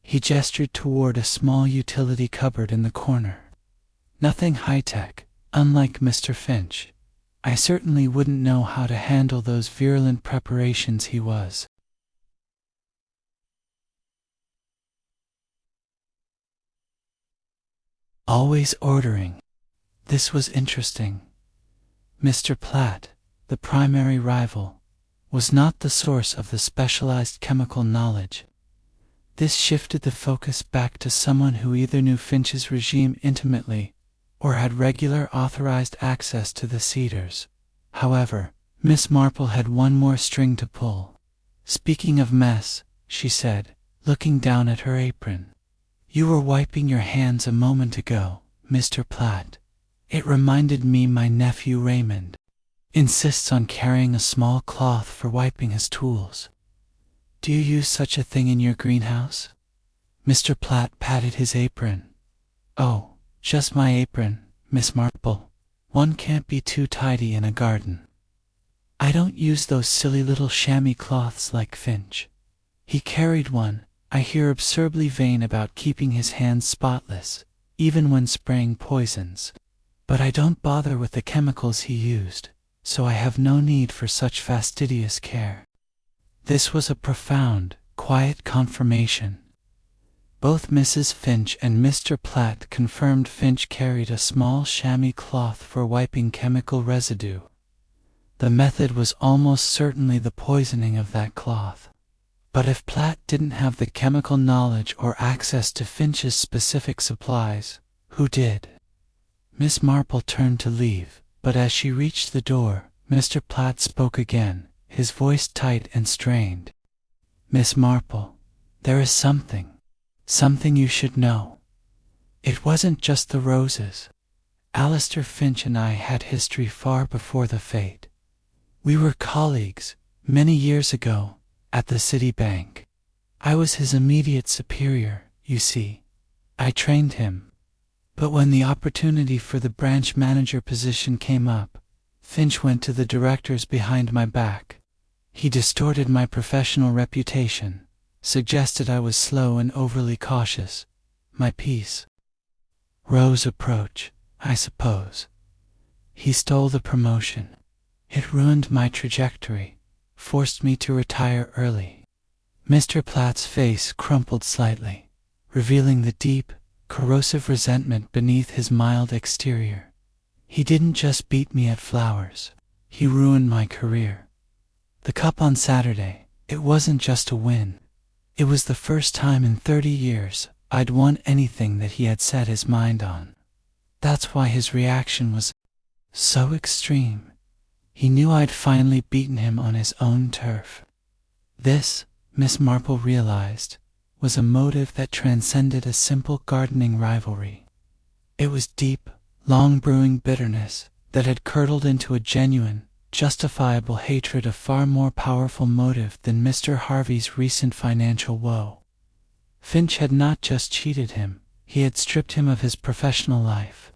He gestured toward a small utility cupboard in the corner. Nothing high-tech, unlike Mr. Finch. I certainly wouldn't know how to handle those virulent preparations he was. Always ordering. This was interesting. Mr. Platt, the primary rival, was not the source of the specialized chemical knowledge. This shifted the focus back to someone who either knew Finch's regime intimately or had regular authorized access to the Cedars. However, Miss Marple had one more string to pull. Speaking of mess, she said, looking down at her apron. You were wiping your hands a moment ago, Mr. Platt. It reminded me my nephew Raymond insists on carrying a small cloth for wiping his tools. Do you use such a thing in your greenhouse? Mr. Platt patted his apron. Oh, just my apron, Miss Marple. One can't be too tidy in a garden. I don't use those silly little chamois cloths like Finch. He carried one, I hear, absurdly vain about keeping his hands spotless, even when spraying poisons. But I don't bother with the chemicals he used, so I have no need for such fastidious care. This was a profound, quiet confirmation. Both Mrs. Finch and Mr. Platt confirmed Finch carried a small chamois cloth for wiping chemical residue. The method was almost certainly the poisoning of that cloth. But if Platt didn't have the chemical knowledge or access to Finch's specific supplies, who did? Miss Marple turned to leave, but as she reached the door, Mr. Platt spoke again, his voice tight and strained. Miss Marple, there is something you should know. It wasn't just the roses. Alistair Finch and I had history far before the fate. We were colleagues, many years ago, at the city bank. I was his immediate superior, you see. I trained him. But when the opportunity for the branch manager position came up, Finch went to the directors behind my back. He distorted my professional reputation, suggested I was slow and overly cautious. My peace. Rose approach, I suppose. He stole the promotion. It ruined my trajectory, forced me to retire early. Mr. Platt's face crumpled slightly, revealing the deep, corrosive resentment beneath his mild exterior. He didn't just beat me at flowers. He ruined my career. The cup on Saturday, it wasn't just a win. It was the first time in 30 years I'd won anything that he had set his mind on. That's why his reaction was so extreme. He knew I'd finally beaten him on his own turf. This, Miss Marple realized, was a motive that transcended a simple gardening rivalry. It was deep, long-brewing bitterness that had curdled into a genuine, justifiable hatred, a far more powerful motive than Mr. Harvey's recent financial woe. Finch had not just cheated him, he had stripped him of his professional life.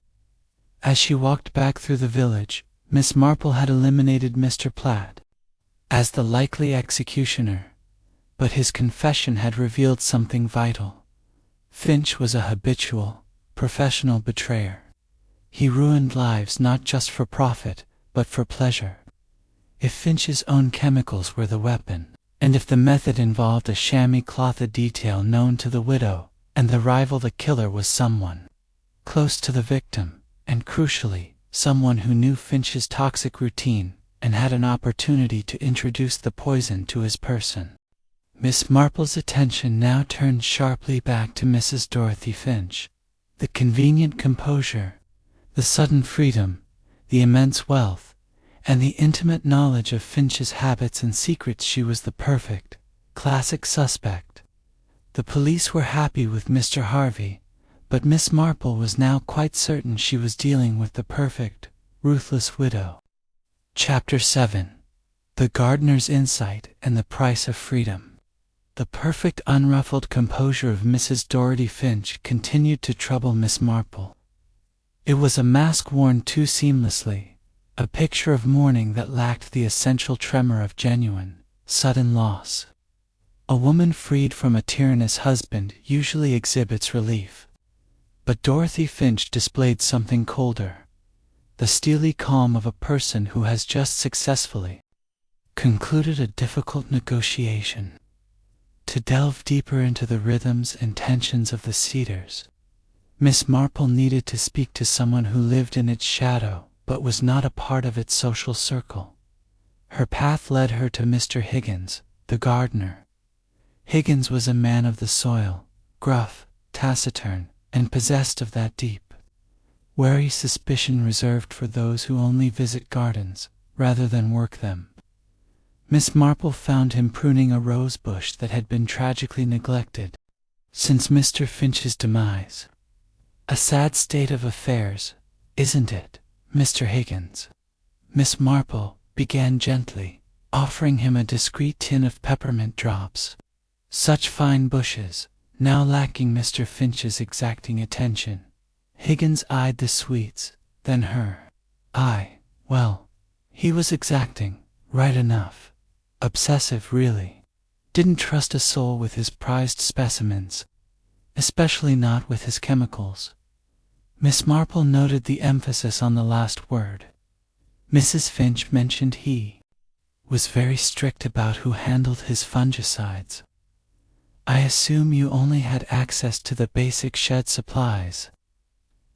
As she walked back through the village, Miss Marple had eliminated Mr. Platt as the likely executioner, but his confession had revealed something vital. Finch was a habitual, professional betrayer. He ruined lives not just for profit, but for pleasure. If Finch's own chemicals were the weapon, and if the method involved a chamois clothed detail known to the widow, and the rival the killer was someone close to the victim, and crucially, someone who knew Finch's toxic routine and had an opportunity to introduce the poison to his person. Miss Marple's attention now turned sharply back to Mrs. Dorothy Finch. The convenient composure, the sudden freedom, the immense wealth, and the intimate knowledge of Finch's habits and secrets. She was the perfect, classic suspect. The police were happy with Mr. Harvey, but Miss Marple was now quite certain she was dealing with the perfect, ruthless widow. Chapter 7. The Gardener's Insight and the Price of Freedom. The perfect unruffled composure of Mrs. Dorothy Finch continued to trouble Miss Marple. It was a mask worn too seamlessly, a picture of mourning that lacked the essential tremor of genuine, sudden loss. A woman freed from a tyrannous husband usually exhibits relief. But Dorothy Finch displayed something colder, the steely calm of a person who has just successfully concluded a difficult negotiation. To delve deeper into the rhythms and tensions of the Cedars, Miss Marple needed to speak to someone who lived in its shadow but was not a part of its social circle. Her path led her to Mr. Higgins, the gardener. Higgins was a man of the soil, gruff, taciturn, and possessed of that deep, wary suspicion reserved for those who only visit gardens rather than work them. Miss Marple found him pruning a rose bush that had been tragically neglected since Mr. Finch's demise. A sad state of affairs, isn't it, Mr. Higgins? Miss Marple began gently, offering him a discreet tin of peppermint drops. Such fine bushes, now lacking Mr. Finch's exacting attention. Higgins eyed the sweets, then her. Well, he was exacting, right enough. Obsessive, really. Didn't trust a soul with his prized specimens, especially not with his chemicals. Miss Marple noted the emphasis on the last word. Mrs. Finch mentioned he was very strict about who handled his fungicides. I assume you only had access to the basic shed supplies.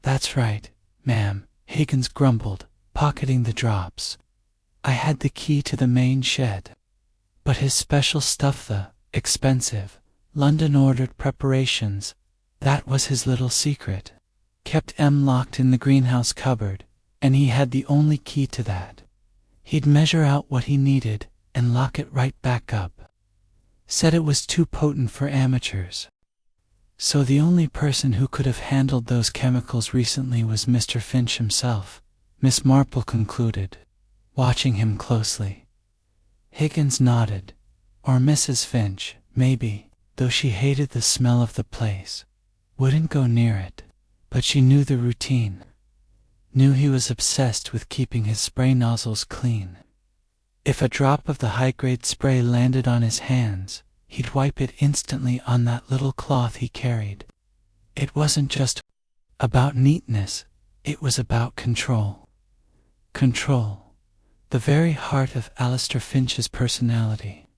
That's right, ma'am, Higgins grumbled, pocketing the drops. I had the key to the main shed. But his special stuff, the expensive, London-ordered preparations, that was his little secret. Kept M locked in the greenhouse cupboard, and he had the only key to that. He'd measure out what he needed and lock it right back up. Said it was too potent for amateurs. So the only person who could have handled those chemicals recently was Mr. Finch himself, Miss Marple concluded, watching him closely. Higgins nodded. Or Mrs. Finch, maybe, though she hated the smell of the place. Wouldn't go near it. But she knew the routine. Knew he was obsessed with keeping his spray nozzles clean. If a drop of the high-grade spray landed on his hands, he'd wipe it instantly on that little cloth he carried. It wasn't just about neatness, it was about control. Control, the very heart of Alistair Finch's personality.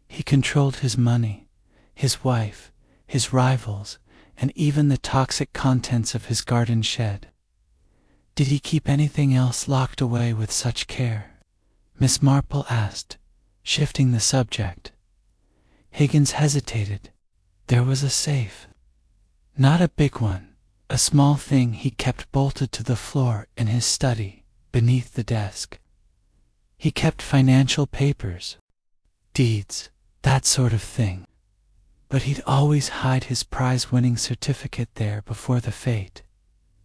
He controlled his money, his wife, his rivals, and even the toxic contents of his garden shed. Did he keep anything else locked away with such care? Miss Marple asked, shifting the subject. Higgins hesitated. There was a safe. Not a big one, a small thing he kept bolted to the floor in his study, beneath the desk. He kept financial papers, deeds, that sort of thing. But he'd always hide his prize-winning certificate there before the fete.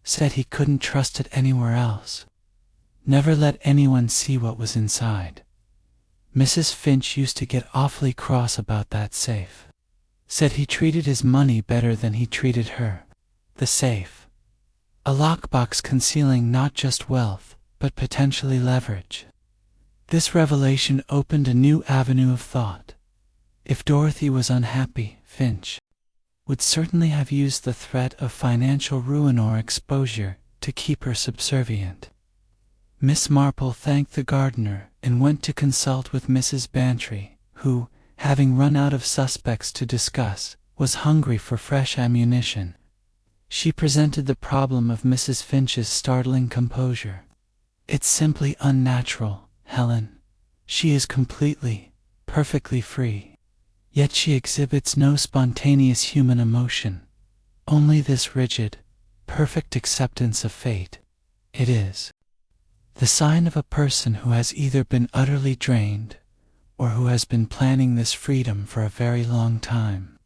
Said he couldn't trust it anywhere else. Never let anyone see what was inside. Mrs. Finch used to get awfully cross about that safe. Said he treated his money better than he treated her. The safe. A lockbox concealing not just wealth, but potentially leverage. This revelation opened a new avenue of thought. If Dorothy was unhappy, Finch would certainly have used the threat of financial ruin or exposure to keep her subservient. Miss Marple thanked the gardener and went to consult with Mrs. Bantry, who, having run out of suspects to discuss, was hungry for fresh ammunition. She presented the problem of Mrs. Finch's startling composure. It's simply unnatural, Helen. She is completely, perfectly free. Yet she exhibits no spontaneous human emotion, only this rigid, perfect acceptance of fate. It is the sign of a person who has either been utterly drained, or who has been planning this freedom for a very long time.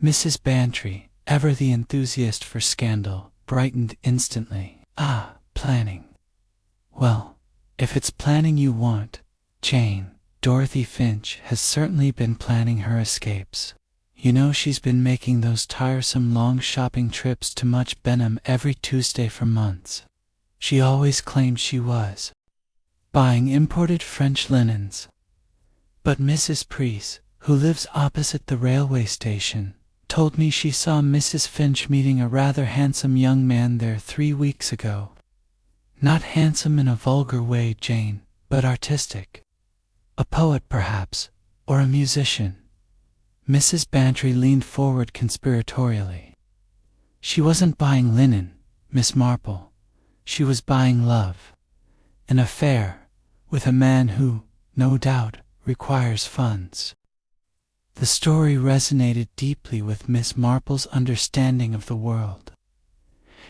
Mrs. Bantry, ever the enthusiast for scandal, brightened instantly. Ah, planning. Well, if it's planning you want, Jane, Dorothy Finch has certainly been planning her escapes. You know she's been making those tiresome long shopping trips to Much Benham every Tuesday for months. She always claimed she was buying imported French linens. But Mrs. Priest, who lives opposite the railway station, told me she saw Mrs. Finch meeting a rather handsome young man there 3 weeks ago. Not handsome in a vulgar way, Jane, but artistic. A poet, perhaps, or a musician. Mrs. Bantry leaned forward conspiratorially. She wasn't buying linen, Miss Marple. She was buying love. An affair, with a man who, no doubt, requires funds. The story resonated deeply with Miss Marple's understanding of the world.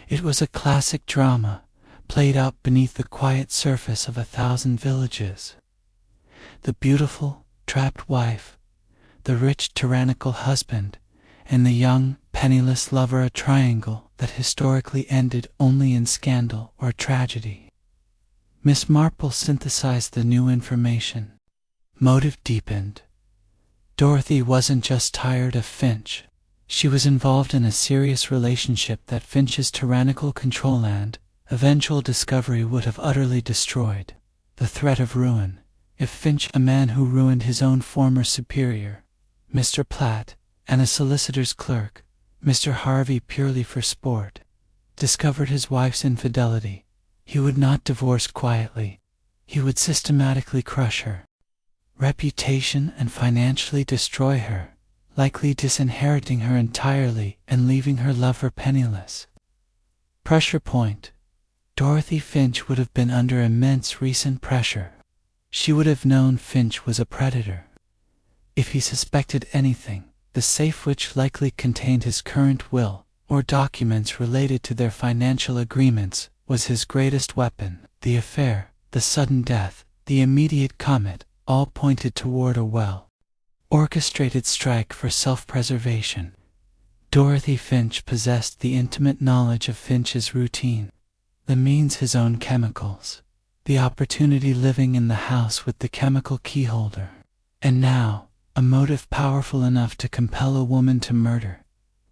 It was a classic drama, played out beneath the quiet surface of 1,000 villages. The beautiful, trapped wife, the rich, tyrannical husband, and the young, penniless lover, a triangle that historically ended only in scandal or tragedy. Miss Marple synthesized the new information. Motive deepened. Dorothy wasn't just tired of Finch. She was involved in a serious relationship that Finch's tyrannical control and eventual discovery would have utterly destroyed. The threat of ruin. If Finch, a man who ruined his own former superior, Mr. Platt, and a solicitor's clerk, Mr. Harvey, purely for sport, discovered his wife's infidelity, he would not divorce quietly. He would systematically crush her reputation and financially destroy her, likely disinheriting her entirely and leaving her lover penniless. Pressure point. Dorothy Finch would have been under immense recent pressure. She would have known Finch was a predator. If he suspected anything, the safe, which likely contained his current will or documents related to their financial agreements, was his greatest weapon. The affair, the sudden death, the immediate comet, all pointed toward a well-orchestrated strike for self-preservation. Dorothy Finch possessed the intimate knowledge of Finch's routine, the means his own chemicals, the opportunity living in the house with the chemical keyholder, and now, a motive powerful enough to compel a woman to murder,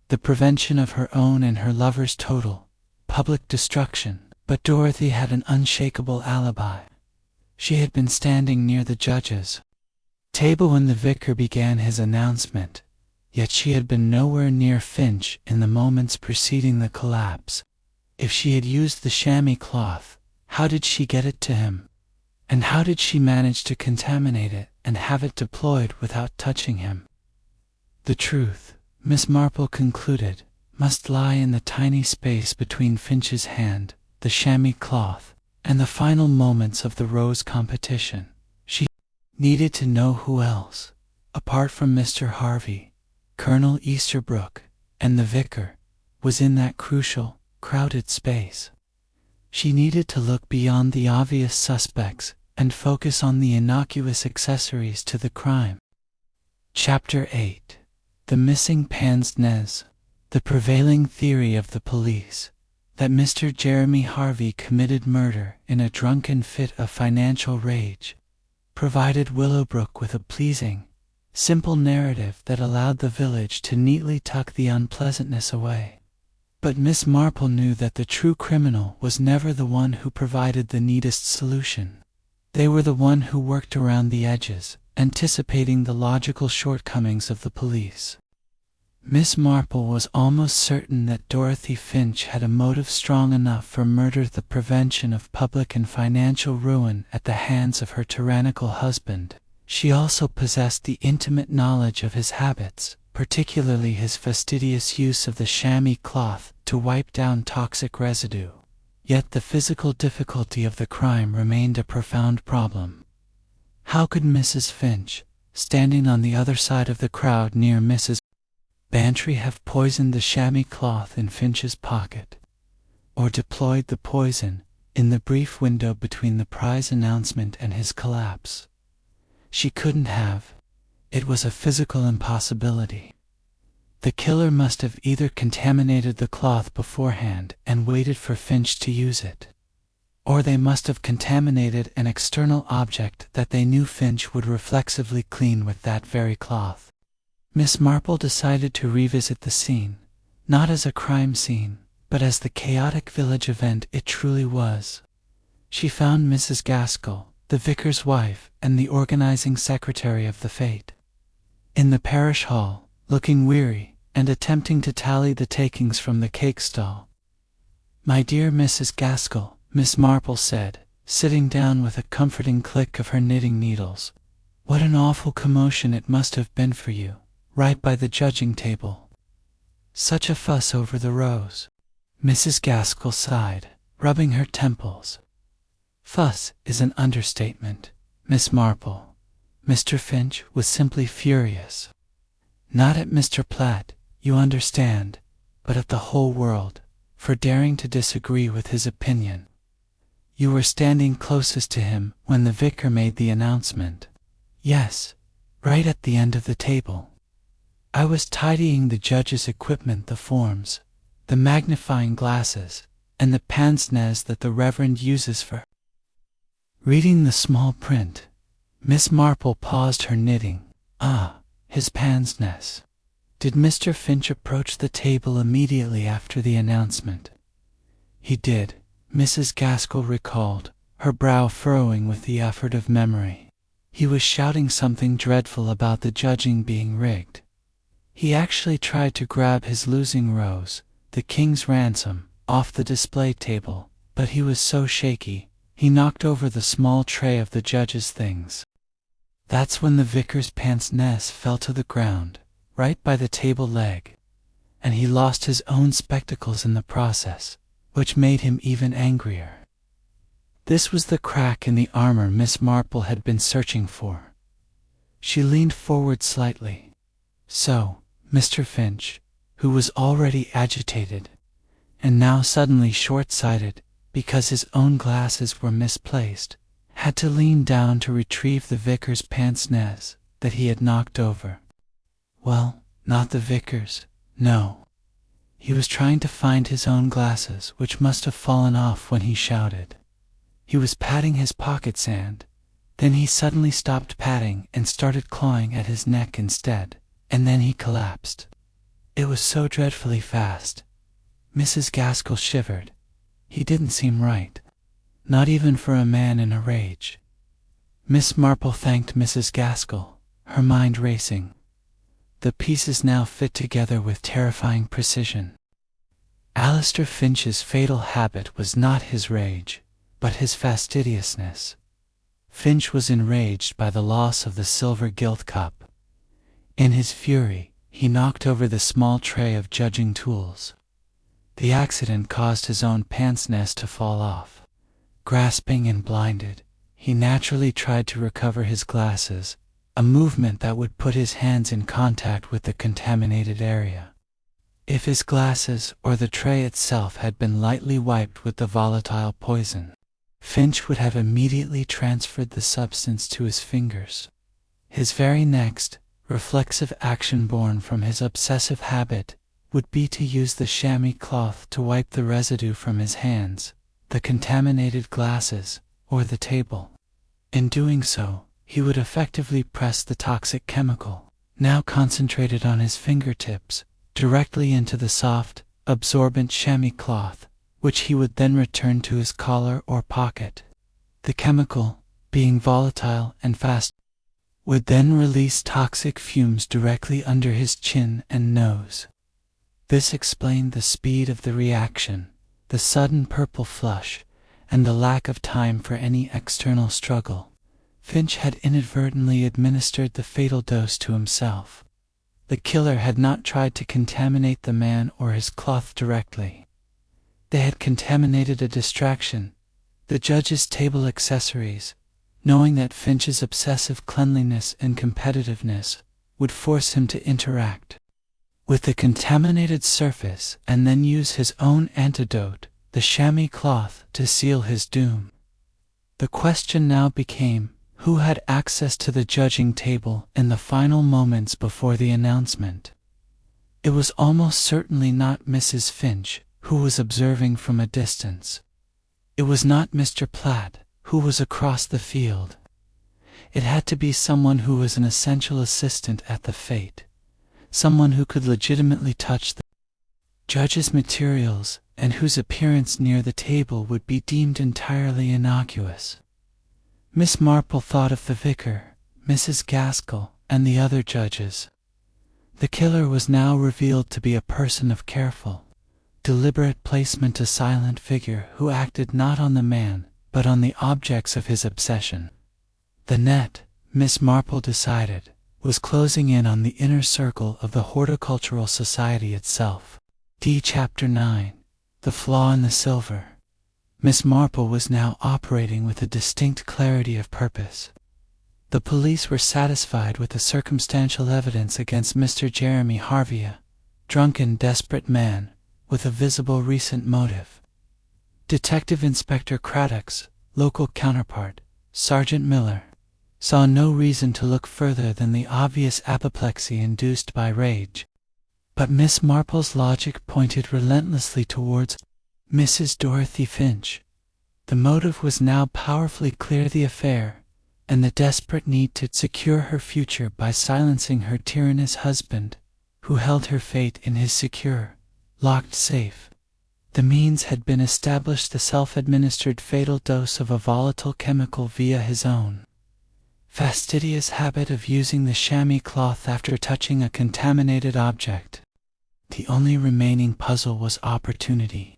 the prevention of her own and her lover's total, public destruction. But Dorothy had an unshakable alibi. She had been standing near the judge's table when the vicar began his announcement, yet she had been nowhere near Finch in the moments preceding the collapse. If she had used the chamois cloth, how did she get it to him? And how did she manage to contaminate it and have it deployed without touching him? The truth, Miss Marple concluded, must lie in the tiny space between Finch's hand, the chamois cloth, and the final moments of the rose competition. She needed to know who else, apart from Mr. Harvey, Colonel Easterbrook, and the vicar, was in that crucial, crowded space. She needed to look beyond the obvious suspects and focus on the innocuous accessories to the crime. Chapter 8. The Missing Pince Nez. The prevailing theory of the police, that Mr. Jeremy Harvey committed murder in a drunken fit of financial rage, provided Willowbrook with a pleasing, simple narrative that allowed the village to neatly tuck the unpleasantness away. But Miss Marple knew that the true criminal was never the one who provided the neatest solution. They were the one who worked around the edges, anticipating the logical shortcomings of the police. Miss Marple was almost certain that Dorothy Finch had a motive strong enough for murder, the prevention of public and financial ruin at the hands of her tyrannical husband. She also possessed the intimate knowledge of his habits, particularly his fastidious use of the chamois cloth to wipe down toxic residue. Yet the physical difficulty of the crime remained a profound problem. How could Mrs. Finch, standing on the other side of the crowd near Mrs. Bantry, have poisoned the chamois cloth in Finch's pocket, or deployed the poison in the brief window between the prize announcement and his collapse? She couldn't have. It was a physical impossibility. The killer must have either contaminated the cloth beforehand and waited for Finch to use it, or they must have contaminated an external object that they knew Finch would reflexively clean with that very cloth. Miss Marple decided to revisit the scene, not as a crime scene, but as the chaotic village event it truly was. She found Mrs. Gaskell, the vicar's wife and the organizing secretary of the fete, in the parish hall, looking weary and attempting to tally the takings from the cake stall. "My dear Mrs. Gaskell," Miss Marple said, sitting down with a comforting click of her knitting needles, "what an awful commotion it must have been for you, right by the judging table. Such a fuss over the rose." Mrs. Gaskell sighed, rubbing her temples. "Fuss is an understatement, Miss Marple. Mr. Finch was simply furious. Not at Mr. Platt, you understand, but at the whole world, for daring to disagree with his opinion. You were standing closest to him when the vicar made the announcement." "Yes, right at the end of the table. I was tidying the judge's equipment, the forms, the magnifying glasses, and the pince nez that the Reverend uses for reading the small print." Miss Marple paused her knitting. "Ah, his pince nez. Did Mr. Finch approach the table immediately after the announcement?" "He did," Mrs. Gaskell recalled, her brow furrowing with the effort of memory. "He was shouting something dreadful about the judging being rigged. He actually tried to grab his losing rose, the king's ransom, off the display table, but he was so shaky, he knocked over the small tray of the judge's things. That's when the vicar's pince nez fell to the ground, right by the table leg, and he lost his own spectacles in the process, which made him even angrier." This was the crack in the armor Miss Marple had been searching for. She leaned forward slightly. So, Mr. Finch, who was already agitated, and now suddenly short-sighted because his own glasses were misplaced, had to lean down to retrieve the vicar's pince nez that he had knocked over. Well, not the vicar's, no, He was trying to find his own glasses, which must have fallen off when he shouted. He was patting his pocket sand. Then he suddenly stopped patting and started clawing at his neck instead, and then he collapsed. It was so dreadfully fast. Mrs. Gaskell shivered. He didn't seem right. Not even for a man in a rage. Miss Marple thanked Mrs. Gaskell, her mind racing. The pieces now fit together with terrifying precision. Alistair Finch's fatal habit was not his rage, but his fastidiousness. Finch was enraged by the loss of the Silver Gilt Cup. In his fury, he knocked over the small tray of judging tools. The accident caused his own pince nez to fall off. Grasping and blinded, he naturally tried to recover his glasses, a movement that would put his hands in contact with the contaminated area. If his glasses or the tray itself had been lightly wiped with the volatile poison, Finch would have immediately transferred the substance to his fingers. His very next, reflexive action born from his obsessive habit would be to use the chamois cloth to wipe the residue from his hands, the contaminated glasses, or the table. In doing so, he would effectively press the toxic chemical, now concentrated on his fingertips, directly into the soft, absorbent chamois cloth, which he would then return to his collar or pocket. The chemical, being volatile and fast, would then release toxic fumes directly under his chin and nose. This explained the speed of the reaction, the sudden purple flush, and the lack of time for any external struggle. Finch had inadvertently administered the fatal dose to himself. The killer had not tried to contaminate the man or his cloth directly. They had contaminated a distraction, the judge's table accessories, knowing that Finch's obsessive cleanliness and competitiveness would force him to interact with the contaminated surface and then use his own antidote, the chamois cloth, to seal his doom. The question now became, who had access to the judging table in the final moments before the announcement? It was almost certainly not Mrs. Finch, who was observing from a distance. It was not Mr. Platt, who was across the field. It had to be someone who was an essential assistant at the fete, someone who could legitimately touch the judge's materials and whose appearance near the table would be deemed entirely innocuous. Miss Marple thought of the vicar, Mrs. Gaskell, and the other judges. The killer was now revealed to be a person of careful, deliberate placement, a silent figure who acted not on the man, but on the objects of his obsession. The net, Miss Marple decided, was closing in on the inner circle of the Horticultural Society itself. Chapter 9. The Flaw in the Silver. Miss Marple was now operating with a distinct clarity of purpose. The police were satisfied with the circumstantial evidence against Mr. Jeremy Harvey, a drunken, desperate man with a visible recent motive. Detective Inspector Craddock's local counterpart, Sergeant Miller, saw no reason to look further than the obvious apoplexy induced by rage. But Miss Marple's logic pointed relentlessly towards Mrs. Dorothy Finch. The motive was now powerfully clear: the affair, and the desperate need to secure her future by silencing her tyrannous husband, who held her fate in his secure, locked safe. The means had been established: the self-administered fatal dose of a volatile chemical via his own fastidious habit of using the chamois cloth after touching a contaminated object. The only remaining puzzle was opportunity.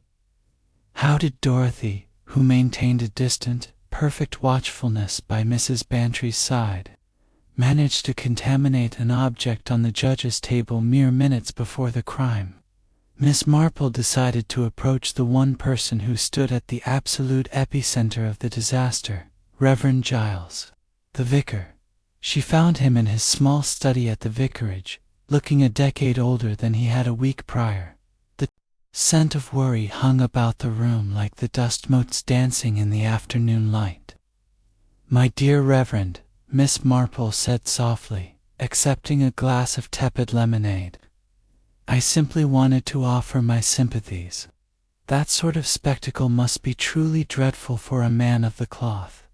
How did Dorothy, who maintained a distant, perfect watchfulness by Mrs. Bantry's side, manage to contaminate an object on the judge's table mere minutes before the crime? Miss Marple decided to approach the one person who stood at the absolute epicenter of the disaster, Reverend Giles, the vicar. She found him in his small study at the vicarage, looking a decade older than he had a week prior. The scent of worry hung about the room like the dust motes dancing in the afternoon light. "My dear Reverend," Miss Marple said softly, accepting a glass of tepid lemonade, I simply wanted to offer my sympathies. That sort of spectacle must be truly dreadful for a man of the cloth.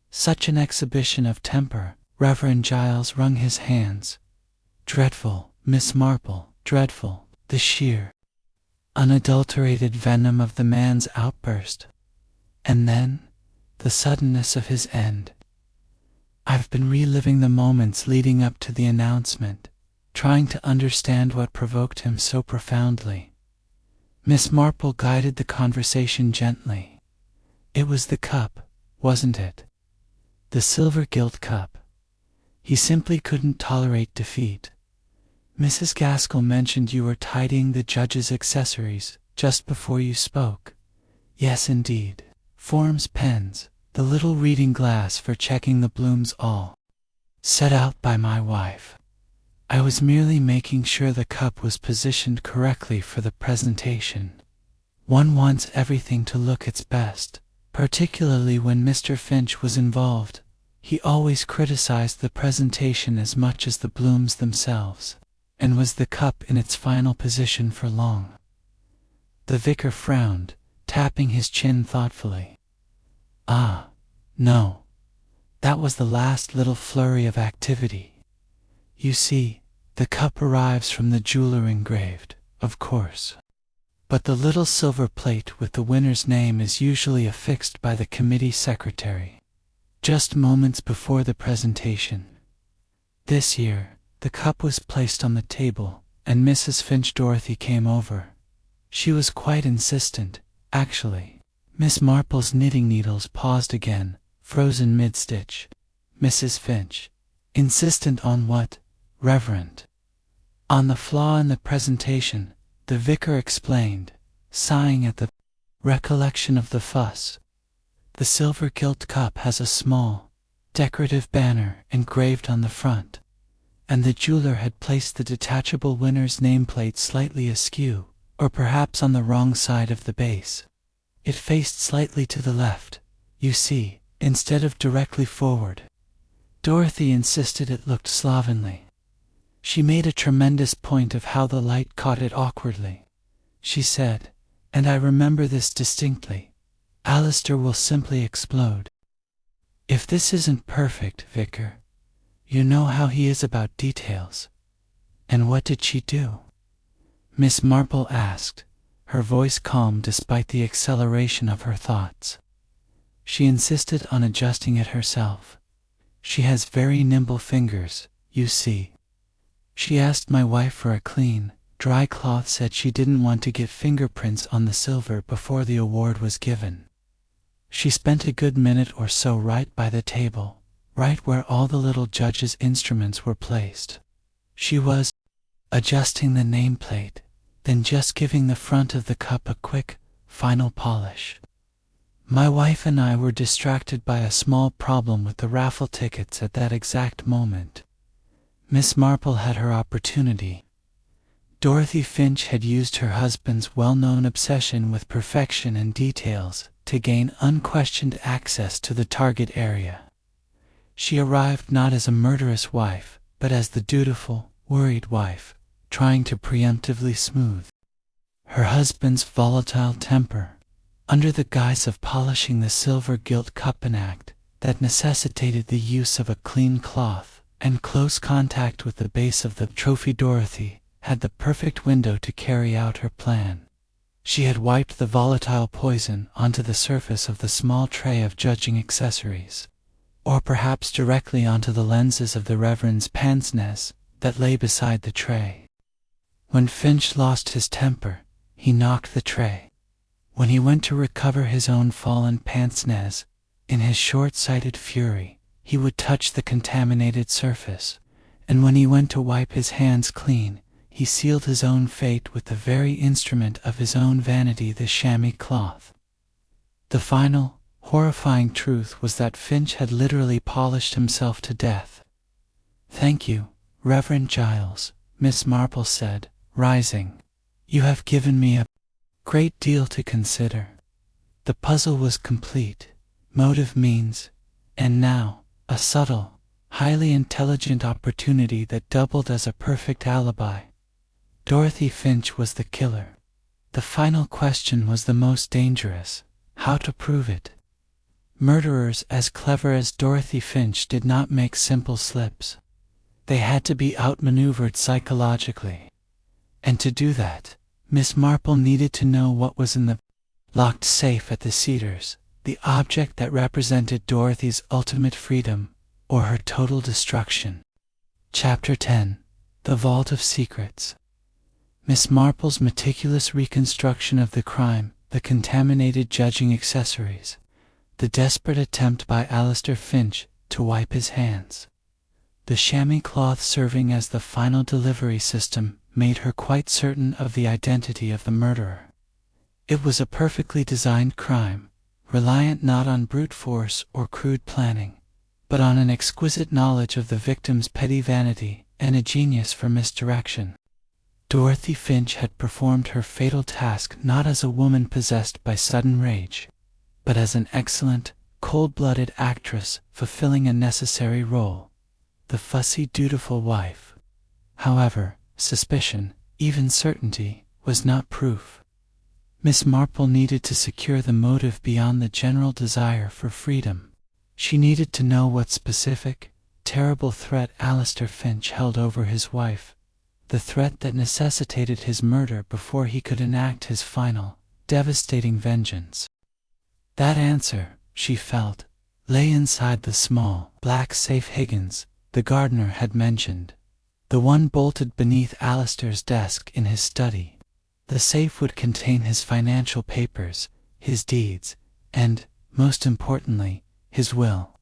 Such an exhibition of temper. Reverend Giles wrung his hands. Dreadful, Miss Marple, dreadful. The sheer, unadulterated venom of the man's outburst. And then, the suddenness of his end. I've been reliving the moments leading up to the announcement, trying to understand what provoked him so profoundly. Miss Marple guided the conversation gently. It was the cup, wasn't it? The Silver Gilt Cup. He simply couldn't tolerate defeat. Mrs. Gaskell mentioned you were tidying the judge's accessories just before you spoke. Yes, indeed. Forms, pens, the little reading glass for checking the blooms, all set out by my wife. I was merely making sure the cup was positioned correctly for the presentation. One wants everything to look its best, particularly when Mr. Finch was involved. He always criticized the presentation as much as the blooms themselves. And was the cup in its final position for long? The vicar frowned, tapping his chin thoughtfully. Ah, no. That was the last little flurry of activity. You see, the cup arrives from the jeweler engraved, of course. But the little silver plate with the winner's name is usually affixed by the committee secretary, just moments before the presentation. This year, the cup was placed on the table, and Mrs. Finch Dorothy came over. She was quite insistent, actually. Miss Marple's knitting needles paused again, frozen mid-stitch. Mrs. Finch. Insistent on what, Reverend? On the flaw in the presentation, the vicar explained, sighing at the recollection of the fuss. The Silver Gilt Cup has a small, decorative banner engraved on the front, and the jeweler had placed the detachable winner's nameplate slightly askew, or perhaps on the wrong side of the base. It faced slightly to the left, you see, instead of directly forward. Dorothy insisted it looked slovenly. She made a tremendous point of how the light caught it awkwardly. She said, and I remember this distinctly, Alistair will simply explode. If this isn't perfect, Vicar. You know how he is about details. And what did she do? Miss Marple asked, her voice calm despite the acceleration of her thoughts. She insisted on adjusting it herself. She has very nimble fingers, you see. She asked my wife for a clean, dry cloth, said she didn't want to get fingerprints on the silver before the award was given. She spent a good minute or so right by the table, right where all the little judge's instruments were placed. She was adjusting the nameplate, then just giving the front of the cup a quick, final polish. My wife and I were distracted by a small problem with the raffle tickets at that exact moment. Miss Marple had her opportunity. Dorothy Finch had used her husband's well-known obsession with perfection and details to gain unquestioned access to the target area. She arrived not as a murderous wife, but as the dutiful, worried wife, trying to preemptively smooth her husband's volatile temper, under the guise of polishing the Silver Gilt Cup, an act that necessitated the use of a clean cloth and close contact with the base of the trophy. Dorothy had the perfect window to carry out her plan. She had wiped the volatile poison onto the surface of the small tray of judging accessories, or perhaps directly onto the lenses of the Reverend's pince-nez that lay beside the tray. When Finch lost his temper, he knocked the tray. When he went to recover his own fallen pince-nez, in his short-sighted fury, he would touch the contaminated surface, and when he went to wipe his hands clean, he sealed his own fate with the very instrument of his own vanity, the chamois cloth. The final, horrifying truth was that Finch had literally polished himself to death. "Thank you, Reverend Giles," Miss Marple said, rising. "You have given me a great deal to consider." The puzzle was complete, motive, means, and now, a subtle, highly intelligent opportunity that doubled as a perfect alibi. Dorothy Finch was the killer. The final question was the most dangerous: how to prove it. Murderers as clever as Dorothy Finch did not make simple slips. They had to be outmaneuvered psychologically. And to do that, Miss Marple needed to know what was in the locked safe at the Cedars, the object that represented Dorothy's ultimate freedom or her total destruction. Chapter 10: The Vault of Secrets. Miss Marple's meticulous reconstruction of the crime, the contaminated judging accessories, the desperate attempt by Alistair Finch to wipe his hands, the chamois cloth serving as the final delivery system, made her quite certain of the identity of the murderer. It was a perfectly designed crime, reliant not on brute force or crude planning, but on an exquisite knowledge of the victim's petty vanity and a genius for misdirection. Dorothy Finch had performed her fatal task not as a woman possessed by sudden rage, but as an excellent, cold-blooded actress fulfilling a necessary role, the fussy, dutiful wife. However, suspicion, even certainty, was not proof. Miss Marple needed to secure the motive beyond the general desire for freedom. She needed to know what specific, terrible threat Alistair Finch held over his wife, the threat that necessitated his murder before he could enact his final, devastating vengeance. That answer, she felt, lay inside the small, black safe Higgins, the gardener, had mentioned, the one bolted beneath Alistair's desk in his study. The safe would contain his financial papers, his deeds, and, most importantly, his will.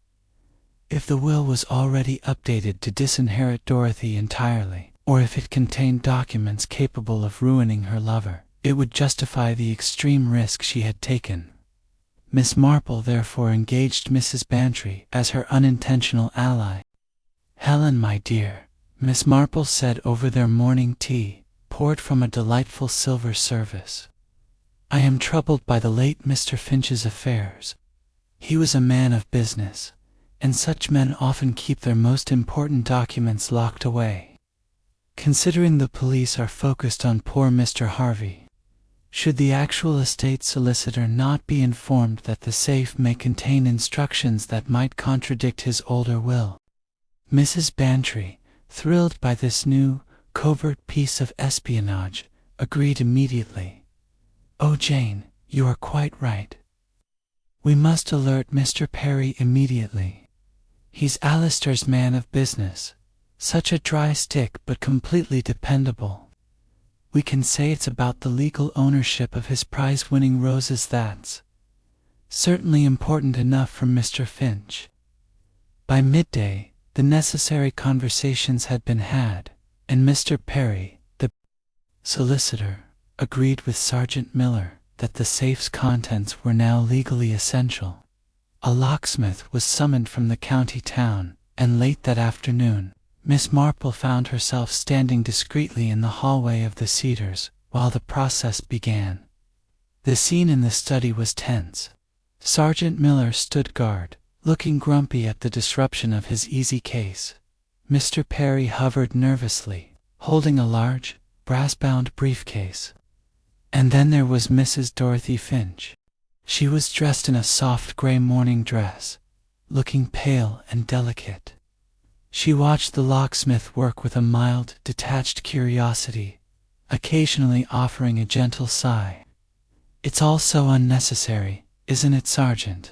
If the will was already updated to disinherit Dorothy entirely, or if it contained documents capable of ruining her lover, it would justify the extreme risk she had taken. Miss Marple therefore engaged Mrs. Bantry as her unintentional ally. "Helen, my dear," Miss Marple said over their morning tea, poured from a delightful silver service, "I am troubled by the late Mr. Finch's affairs. He was a man of business, and such men often keep their most important documents locked away. Considering the police are focused on poor Mr. Harvey, should the actual estate solicitor not be informed that the safe may contain instructions that might contradict his older will?" Mrs. Bantry, thrilled by this new, covert piece of espionage, agreed immediately. "Oh, Jane, you are quite right. We must alert Mr. Perry immediately. He's Alistair's man of business, such a dry stick but completely dependable. We can say it's about the legal ownership of his prize-winning roses. That's certainly important enough for Mr. Finch." By midday, the necessary conversations had been had, and Mr. Perry, the solicitor, agreed with Sergeant Miller that the safe's contents were now legally essential. A locksmith was summoned from the county town, and late that afternoon, Miss Marple found herself standing discreetly in the hallway of the Cedars while the process began. The scene in the study was tense. Sergeant Miller stood guard, looking grumpy at the disruption of his easy case. Mr. Perry hovered nervously, holding a large, brass-bound briefcase. And then there was Mrs. Dorothy Finch. She was dressed in a soft gray morning dress, looking pale and delicate. She watched the locksmith work with a mild, detached curiosity, occasionally offering a gentle sigh. "It's all so unnecessary, isn't it, Sergeant?"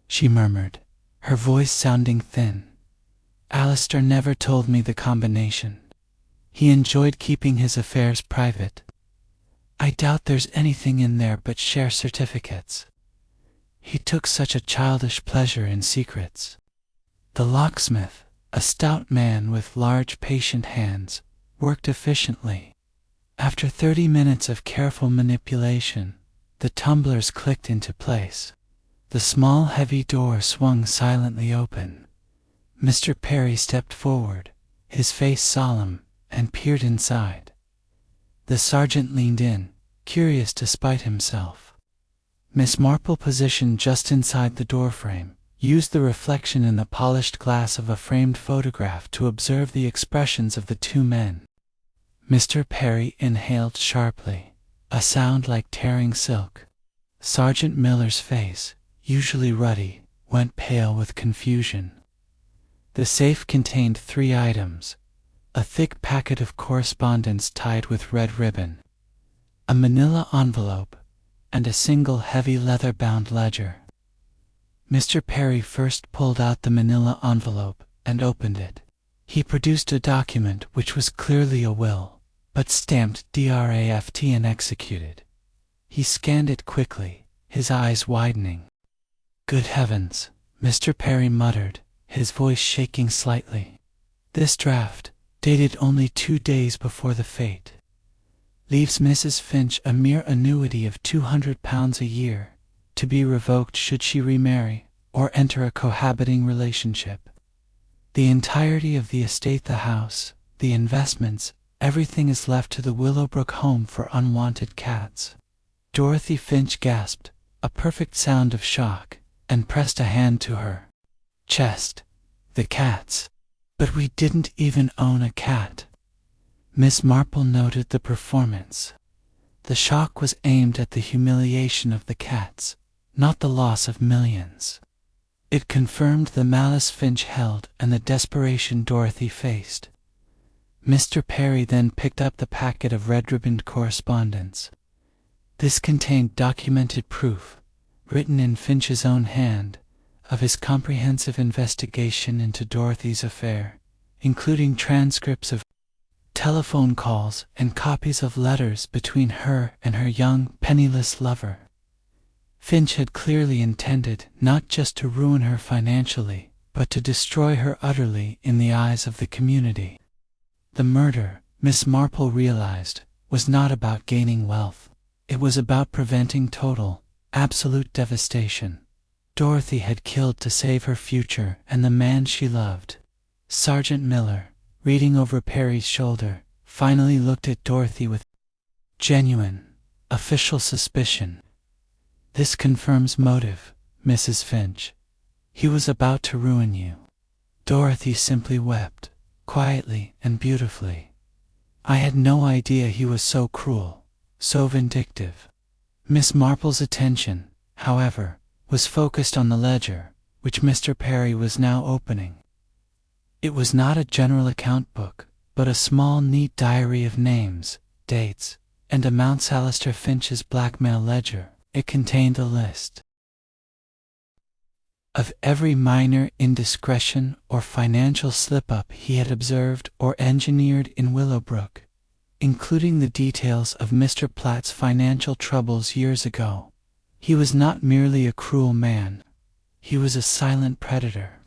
she murmured, her voice sounding thin. "Alistair never told me the combination. He enjoyed keeping his affairs private. I doubt there's anything in there but share certificates. He took such a childish pleasure in secrets." The locksmith, a stout man with large, patient hands, worked efficiently. After 30 minutes of careful manipulation, the tumblers clicked into place. The small, heavy door swung silently open. Mr. Perry stepped forward, his face solemn, and peered inside. The sergeant leaned in, curious despite himself. Miss Marple, positioned just inside the doorframe, used the reflection in the polished glass of a framed photograph to observe the expressions of the two men. Mr. Perry inhaled sharply, a sound like tearing silk. Sergeant Miller's face, usually ruddy, went pale with confusion. The safe contained 3 items: a thick packet of correspondence tied with red ribbon, a manila envelope, and a single heavy leather-bound ledger. Mr. Perry first pulled out the manila envelope and opened it. He produced a document which was clearly a will, but stamped draft and executed. He scanned it quickly, his eyes widening. "Good heavens," Mr. Perry muttered, his voice shaking slightly. "This draft, dated only 2 days before the fete, leaves Mrs. Finch a mere annuity of £200 a year, to be revoked should she remarry or enter a cohabiting relationship. The entirety of the estate, the house, the investments, everything is left to the Willowbrook home for unwanted cats." Dorothy Finch gasped, a perfect sound of shock, and pressed a hand to her chest. "The cats! But we didn't even own a cat." Miss Marple noted the performance. The shock was aimed at the humiliation of the cats, not the loss of millions. It confirmed the malice Finch held and the desperation Dorothy faced. Mr. Perry then picked up the packet of red-ribboned correspondence. This contained documented proof, written in Finch's own hand, of his comprehensive investigation into Dorothy's affair, including transcripts of telephone calls and copies of letters between her and her young, penniless lover. Finch had clearly intended not just to ruin her financially, but to destroy her utterly in the eyes of the community. The murder, Miss Marple realized, was not about gaining wealth. It was about preventing total, absolute devastation. Dorothy had killed to save her future and the man she loved. Sergeant Miller, reading over Perry's shoulder, finally looked at Dorothy with genuine, official suspicion. "This confirms motive, Mrs. Finch. He was about to ruin you." Dorothy simply wept, quietly and beautifully. "I had no idea he was so cruel, so vindictive." Miss Marple's attention, however, was focused on the ledger, which Mr. Perry was now opening. It was not a general account book, but a small, neat diary of names, dates, and amounts. Alistair Finch's blackmail ledger. It contained a list of every minor indiscretion or financial slip-up he had observed or engineered in Willowbrook, including the details of Mr. Platt's financial troubles years ago. He was not merely a cruel man, he was a silent predator.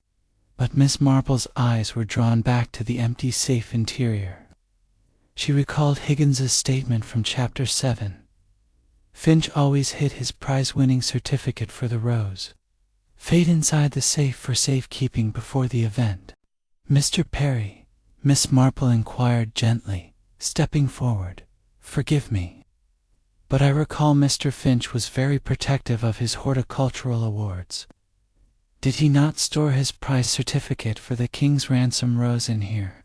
But Miss Marple's eyes were drawn back to the empty safe interior. She recalled Higgins's statement from Chapter 7. Finch always hid his prize-winning certificate for the Rose Fête inside the safe for safekeeping before the event. "Mr. Perry," Miss Marple inquired gently, stepping forward, "forgive me, but I recall Mr. Finch was very protective of his horticultural awards. Did he not store his prize certificate for the King's Ransom Rose in here?"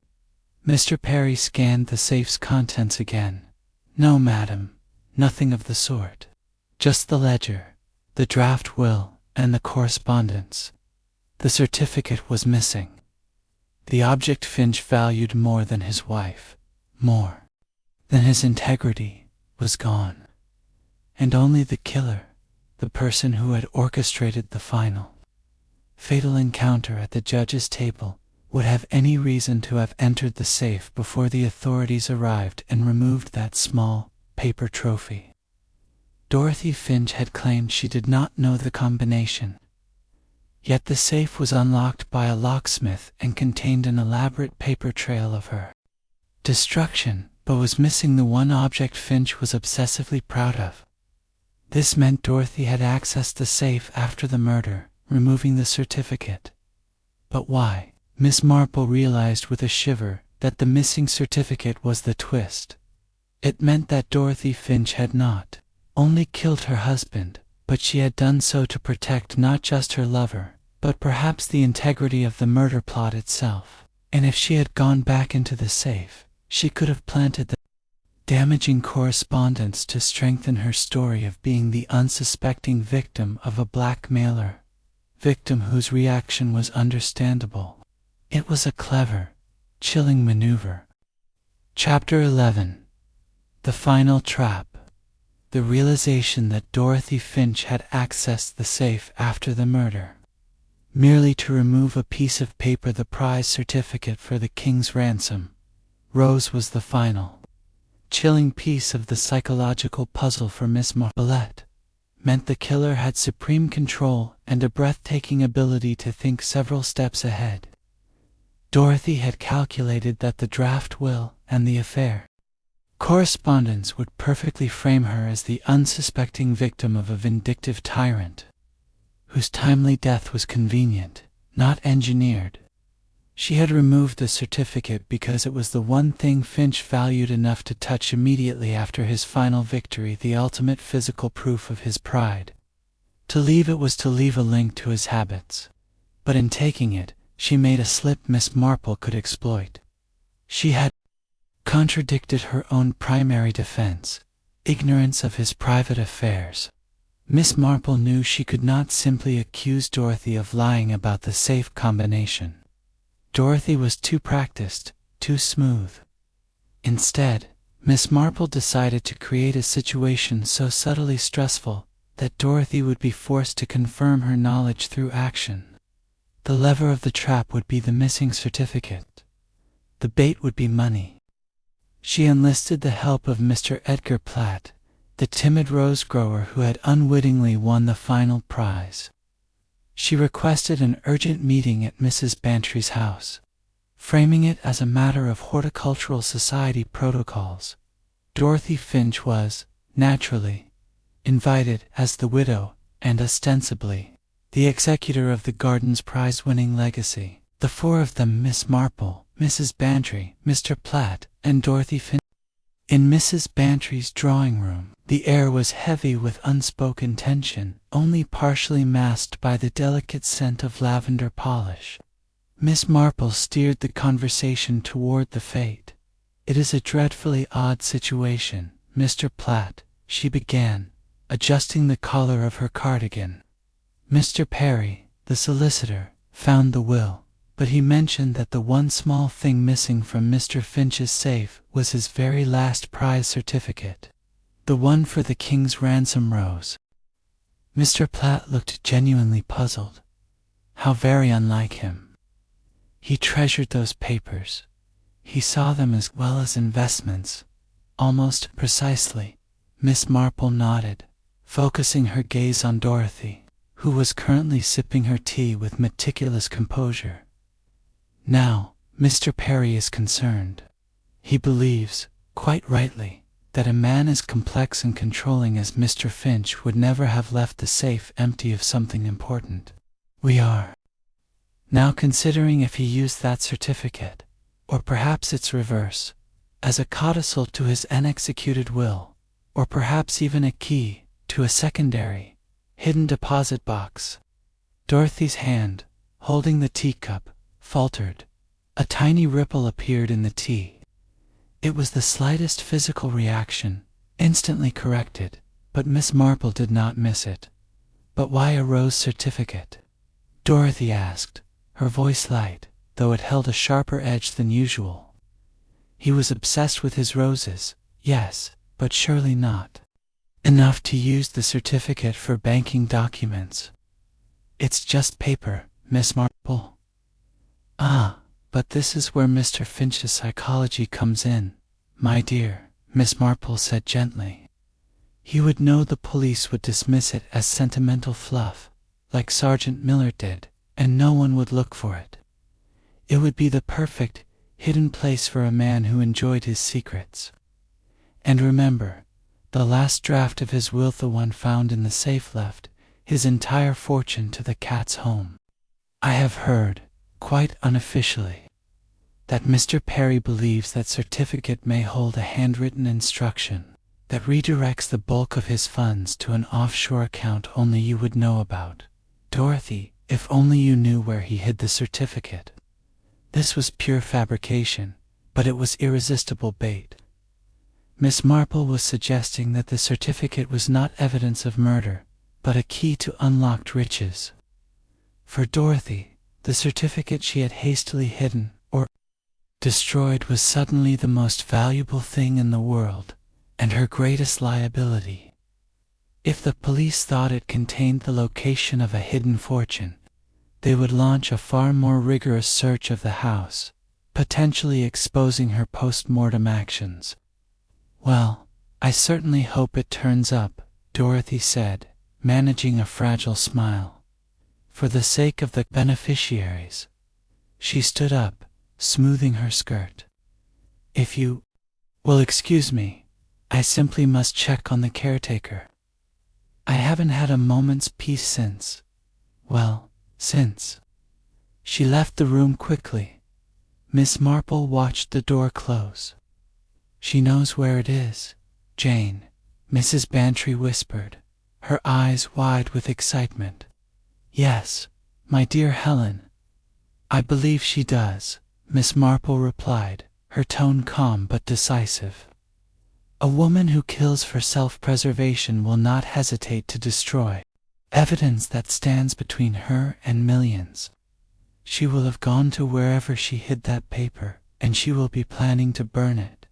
Mr. Perry scanned the safe's contents again. "No, madam, nothing of the sort. Just the ledger, the draft will, and the correspondence. The certificate was missing. The object Finch valued more than his wife, more than his integrity, was gone. And only the killer, the person who had orchestrated the final, fatal encounter at the judge's table, would have any reason to have entered the safe before the authorities arrived and removed that small, paper trophy. Dorothy Finch had claimed she did not know the combination. Yet the safe was unlocked by a locksmith and contained an elaborate paper trail of her destruction, but was missing the one object Finch was obsessively proud of. This meant Dorothy had accessed the safe after the murder, removing the certificate. But why? Miss Marple realized with a shiver that the missing certificate was the twist. It meant that Dorothy Finch had not only killed her husband, but she had done so to protect not just her lover, but perhaps the integrity of the murder plot itself. And if she had gone back into the safe, she could have planted the damaging correspondence to strengthen her story of being the unsuspecting victim of a blackmailer, victim whose reaction was understandable. It was a clever, chilling maneuver. Chapter 11. The Final Trap. The realization that Dorothy Finch had accessed the safe after the murder, merely to remove a piece of paper, the prize certificate for the king's ransom, Rose, was the final, chilling piece of the psychological puzzle for Miss Marple. Meant the killer had supreme control and a breathtaking ability to think several steps ahead. Dorothy had calculated that the draft will and the affair correspondence would perfectly frame her as the unsuspecting victim of a vindictive tyrant, whose timely death was convenient, not engineered. She had removed the certificate because it was the one thing Finch valued enough to touch immediately after his final victory, the ultimate physical proof of his pride. To leave it was to leave a link to his habits. But in taking it, she made a slip Miss Marple could exploit. She had contradicted her own primary defense, ignorance of his private affairs. Miss Marple knew she could not simply accuse Dorothy of lying about the safe combination. Dorothy was too practiced, too smooth. Instead, Miss Marple decided to create a situation so subtly stressful that Dorothy would be forced to confirm her knowledge through action. The lever of the trap would be the missing certificate. The bait would be money. She enlisted the help of Mr. Edgar Platt, the timid rose grower who had unwittingly won the final prize. She requested an urgent meeting at Mrs. Bantry's house, framing it as a matter of horticultural society protocols. Dorothy Finch was, naturally, invited as the widow and ostensibly the executor of the garden's prize-winning legacy. The four of them, Miss Marple, Mrs. Bantry, Mr. Platt, and Dorothy Finch. In Mrs. Bantry's drawing room, the air was heavy with unspoken tension, only partially masked by the delicate scent of lavender polish. Miss Marple steered the conversation toward the fate. "It is a dreadfully odd situation, Mr. Platt," she began, adjusting the collar of her cardigan. "Mr. Perry, the solicitor, found the will, but he mentioned that the one small thing missing from Mr. Finch's safe was his very last prize certificate, the one for the king's ransom, Rose." Mr. Platt looked genuinely puzzled. How very unlike him. He treasured those papers. He saw them as well as investments. Almost precisely. Miss Marple nodded, focusing her gaze on Dorothy, who was currently sipping her tea with meticulous composure. "Now, Mr. Perry is concerned. He believes, quite rightly, that a man as complex and controlling as Mr. Finch would never have left the safe empty of something important. We are now considering if he used that certificate, or perhaps its reverse, as a codicil to his unexecuted will, or perhaps even a key to a secondary, hidden deposit box." Dorothy's hand, holding the teacup, faltered. A tiny ripple appeared in the tea. It was the slightest physical reaction, instantly corrected, but Miss Marple did not miss it. "But why a rose certificate?" Dorothy asked, her voice light, though it held a sharper edge than usual. "He was obsessed with his roses, yes, but surely not enough to use the certificate for banking documents. It's just paper, Miss Marple." "Ah, but this is where Mr. Finch's psychology comes in, my dear," Miss Marple said gently. "He would know the police would dismiss it as sentimental fluff, like Sergeant Miller did, and no one would look for it. It would be the perfect, hidden place for a man who enjoyed his secrets. And remember, the last draft of his will, the one found in the safe, left his entire fortune to the cat's home. I have heard, quite unofficially, that Mr. Perry believes that certificate may hold a handwritten instruction that redirects the bulk of his funds to an offshore account only you would know about. Dorothy, if only you knew where he hid the certificate." This was pure fabrication, but it was irresistible bait. Miss Marple was suggesting that the certificate was not evidence of murder, but a key to unlocked riches. For Dorothy, the certificate she had hastily hidden or destroyed was suddenly the most valuable thing in the world, and her greatest liability. If the police thought it contained the location of a hidden fortune, they would launch a far more rigorous search of the house, potentially exposing her post-mortem actions. "Well, I certainly hope it turns up," Dorothy said, managing a fragile smile. For the sake of the beneficiaries. She stood up, smoothing her skirt. "If you will excuse me, I simply must check on the caretaker. I haven't had a moment's peace since. She left the room quickly. Miss Marple watched the door close. "She knows where it is, Jane," Mrs. Bantry whispered, her eyes wide with excitement. "Yes, my dear Helen. I believe she does," Miss Marple replied, her tone calm but decisive. "A woman who kills for self-preservation will not hesitate to destroy evidence that stands between her and millions. She will have gone to wherever she hid that paper, and she will be planning to burn it."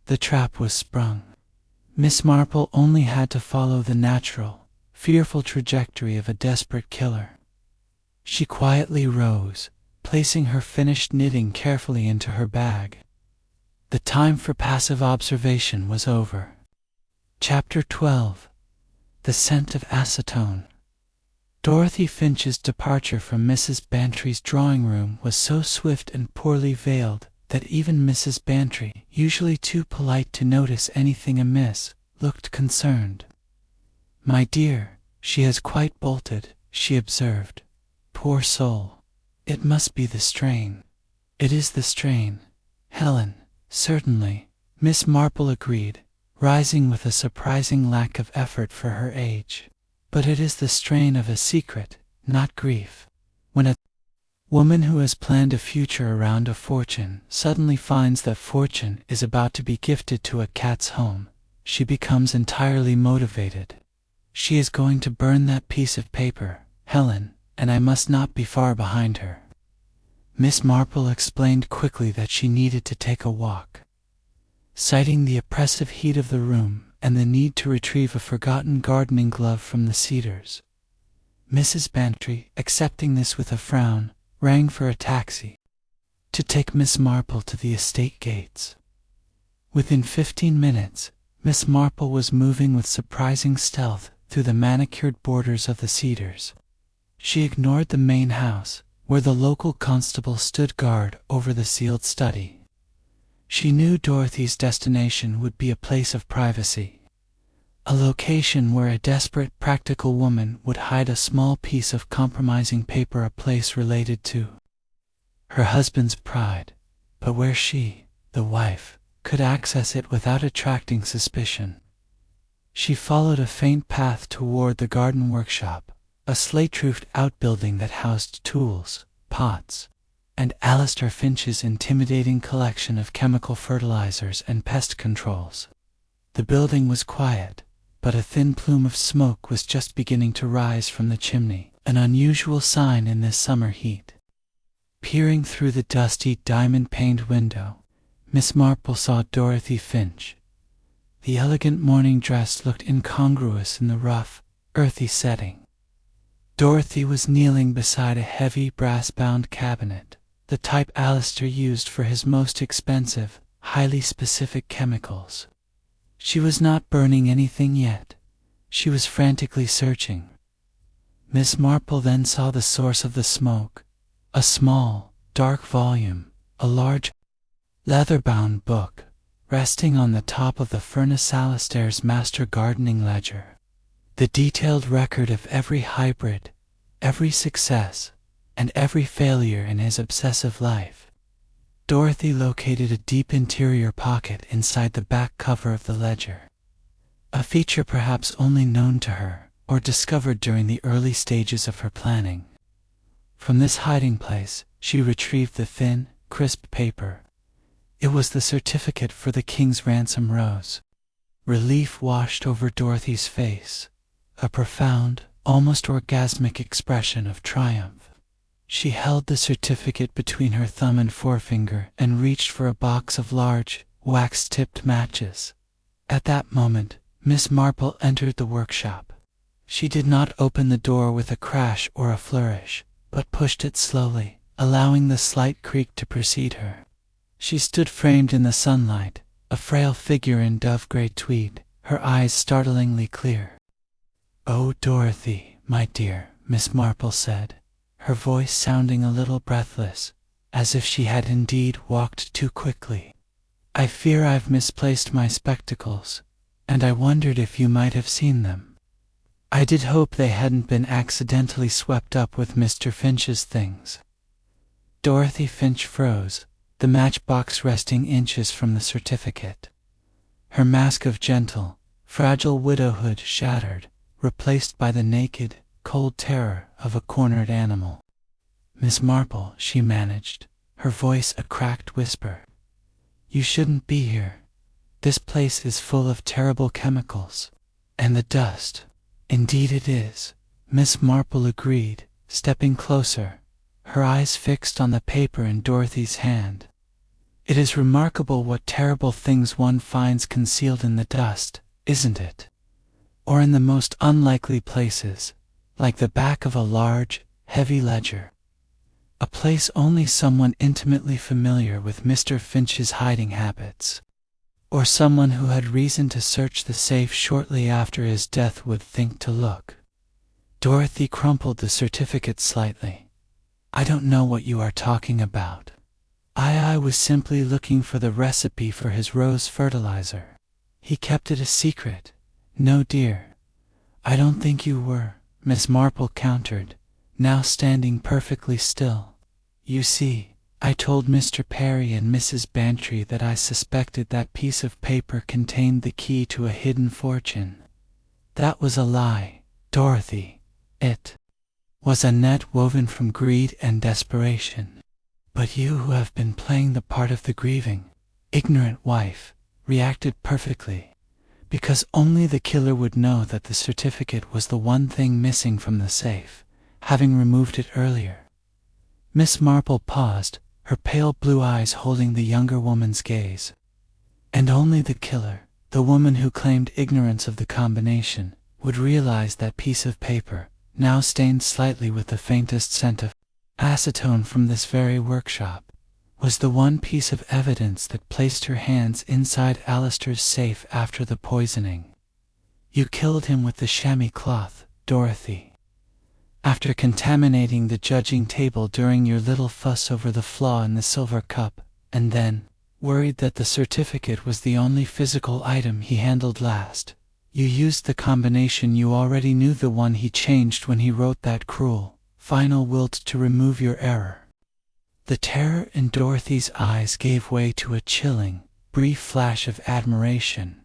The trap was sprung. Miss Marple only had to follow the natural, fearful trajectory of a desperate killer. She quietly rose, placing her finished knitting carefully into her bag. The time for passive observation was over. Chapter 12. The Scent of Acetone. Dorothy Finch's departure from Mrs. Bantry's drawing room was so swift and poorly veiled that even Mrs. Bantry, usually too polite to notice anything amiss, looked concerned. "My dear, she has quite bolted," she observed. "Poor soul. It must be the strain." "It is the strain, Helen, certainly," Miss Marple agreed, rising with a surprising lack of effort for her age. "But it is the strain of a secret, not grief. When a woman who has planned a future around a fortune suddenly finds that fortune is about to be gifted to a cat's home, she becomes entirely motivated. She is going to burn that piece of paper, Helen, and I must not be far behind her." Miss Marple explained quickly that she needed to take a walk. Citing the oppressive heat of the room and the need to retrieve a forgotten gardening glove from the cedars, Mrs. Bantry, accepting this with a frown, rang for a taxi to take Miss Marple to the estate gates. Within 15 minutes, Miss Marple was moving with surprising stealth through the manicured borders of the cedars. She ignored the main house, where the local constable stood guard over the sealed study. She knew Dorothy's destination would be a place of privacy, a location where a desperate practical woman would hide a small piece of compromising paper, a place related to her husband's pride, but where she, the wife, could access it without attracting suspicion. She followed a faint path toward the garden workshop, a slate-roofed outbuilding that housed tools, pots, and Alistair Finch's intimidating collection of chemical fertilizers and pest controls. The building was quiet, but a thin plume of smoke was just beginning to rise from the chimney, an unusual sign in this summer heat. Peering through the dusty, diamond-paned window, Miss Marple saw Dorothy Finch. The elegant morning dress looked incongruous in the rough, earthy setting. Dorothy was kneeling beside a heavy, brass-bound cabinet, the type Alistair used for his most expensive, highly specific chemicals. She was not burning anything yet. She was frantically searching. Miss Marple then saw the source of the smoke, a small, dark volume, a large, leather-bound book, resting on the top of the furnace. Alistair's master gardening ledger. The detailed record of every hybrid, every success, and every failure in his obsessive life. Dorothy located a deep interior pocket inside the back cover of the ledger, a feature perhaps only known to her or discovered during the early stages of her planning. From this hiding place, she retrieved the thin, crisp paper. It was the certificate for the king's ransom rose. Relief washed over Dorothy's face, a profound, almost orgasmic expression of triumph. She held the certificate between her thumb and forefinger and reached for a box of large, wax-tipped matches. At that moment, Miss Marple entered the workshop. She did not open the door with a crash or a flourish, but pushed it slowly, allowing the slight creak to precede her. She stood framed in the sunlight, a frail figure in dove-gray tweed, her eyes startlingly clear. "Oh, Dorothy, my dear," Miss Marple said, her voice sounding a little breathless, as if she had indeed walked too quickly. "I fear I've misplaced my spectacles, and I wondered if you might have seen them. I did hope they hadn't been accidentally swept up with Mr. Finch's things." Dorothy Finch froze, the matchbox resting inches from the certificate. Her mask of gentle, fragile widowhood shattered, replaced by the naked, cold terror of a cornered animal. "Miss Marple," she managed, her voice a cracked whisper, "you shouldn't be here. This place is full of terrible chemicals. And the dust." "Indeed it is," Miss Marple agreed, stepping closer, her eyes fixed on the paper in Dorothy's hand. "It is remarkable what terrible things one finds concealed in the dust, isn't it? Or in the most unlikely places, like the back of a large, heavy ledger. A place only someone intimately familiar with Mr. Finch's hiding habits, or someone who had reason to search the safe shortly after his death would think to look." Dorothy crumpled the certificate slightly. "I don't know what you are talking about. I was simply looking for the recipe for his rose fertilizer. He kept it a secret." "No, dear, I don't think you were," Miss Marple countered, now standing perfectly still. "You see, I told Mr. Perry and Mrs. Bantry that I suspected that piece of paper contained the key to a hidden fortune. That was a lie, Dorothy. It was a net woven from greed and desperation. But you, who have been playing the part of the grieving, ignorant wife, reacted perfectly, because only the killer would know that the certificate was the one thing missing from the safe, having removed it earlier." Miss Marple paused, her pale blue eyes holding the younger woman's gaze. "And only the killer, the woman who claimed ignorance of the combination, would realize that piece of paper, now stained slightly with the faintest scent of acetone from this very workshop, was the one piece of evidence that placed her hands inside Alistair's safe after the poisoning. You killed him with the chamois cloth, Dorothy, after contaminating the judging table during your little fuss over the flaw in the silver cup, and then, worried that the certificate was the only physical item he handled last, you used the combination you already knew, the one he changed when he wrote that cruel, final will to remove your error." The terror in Dorothy's eyes gave way to a chilling, brief flash of admiration.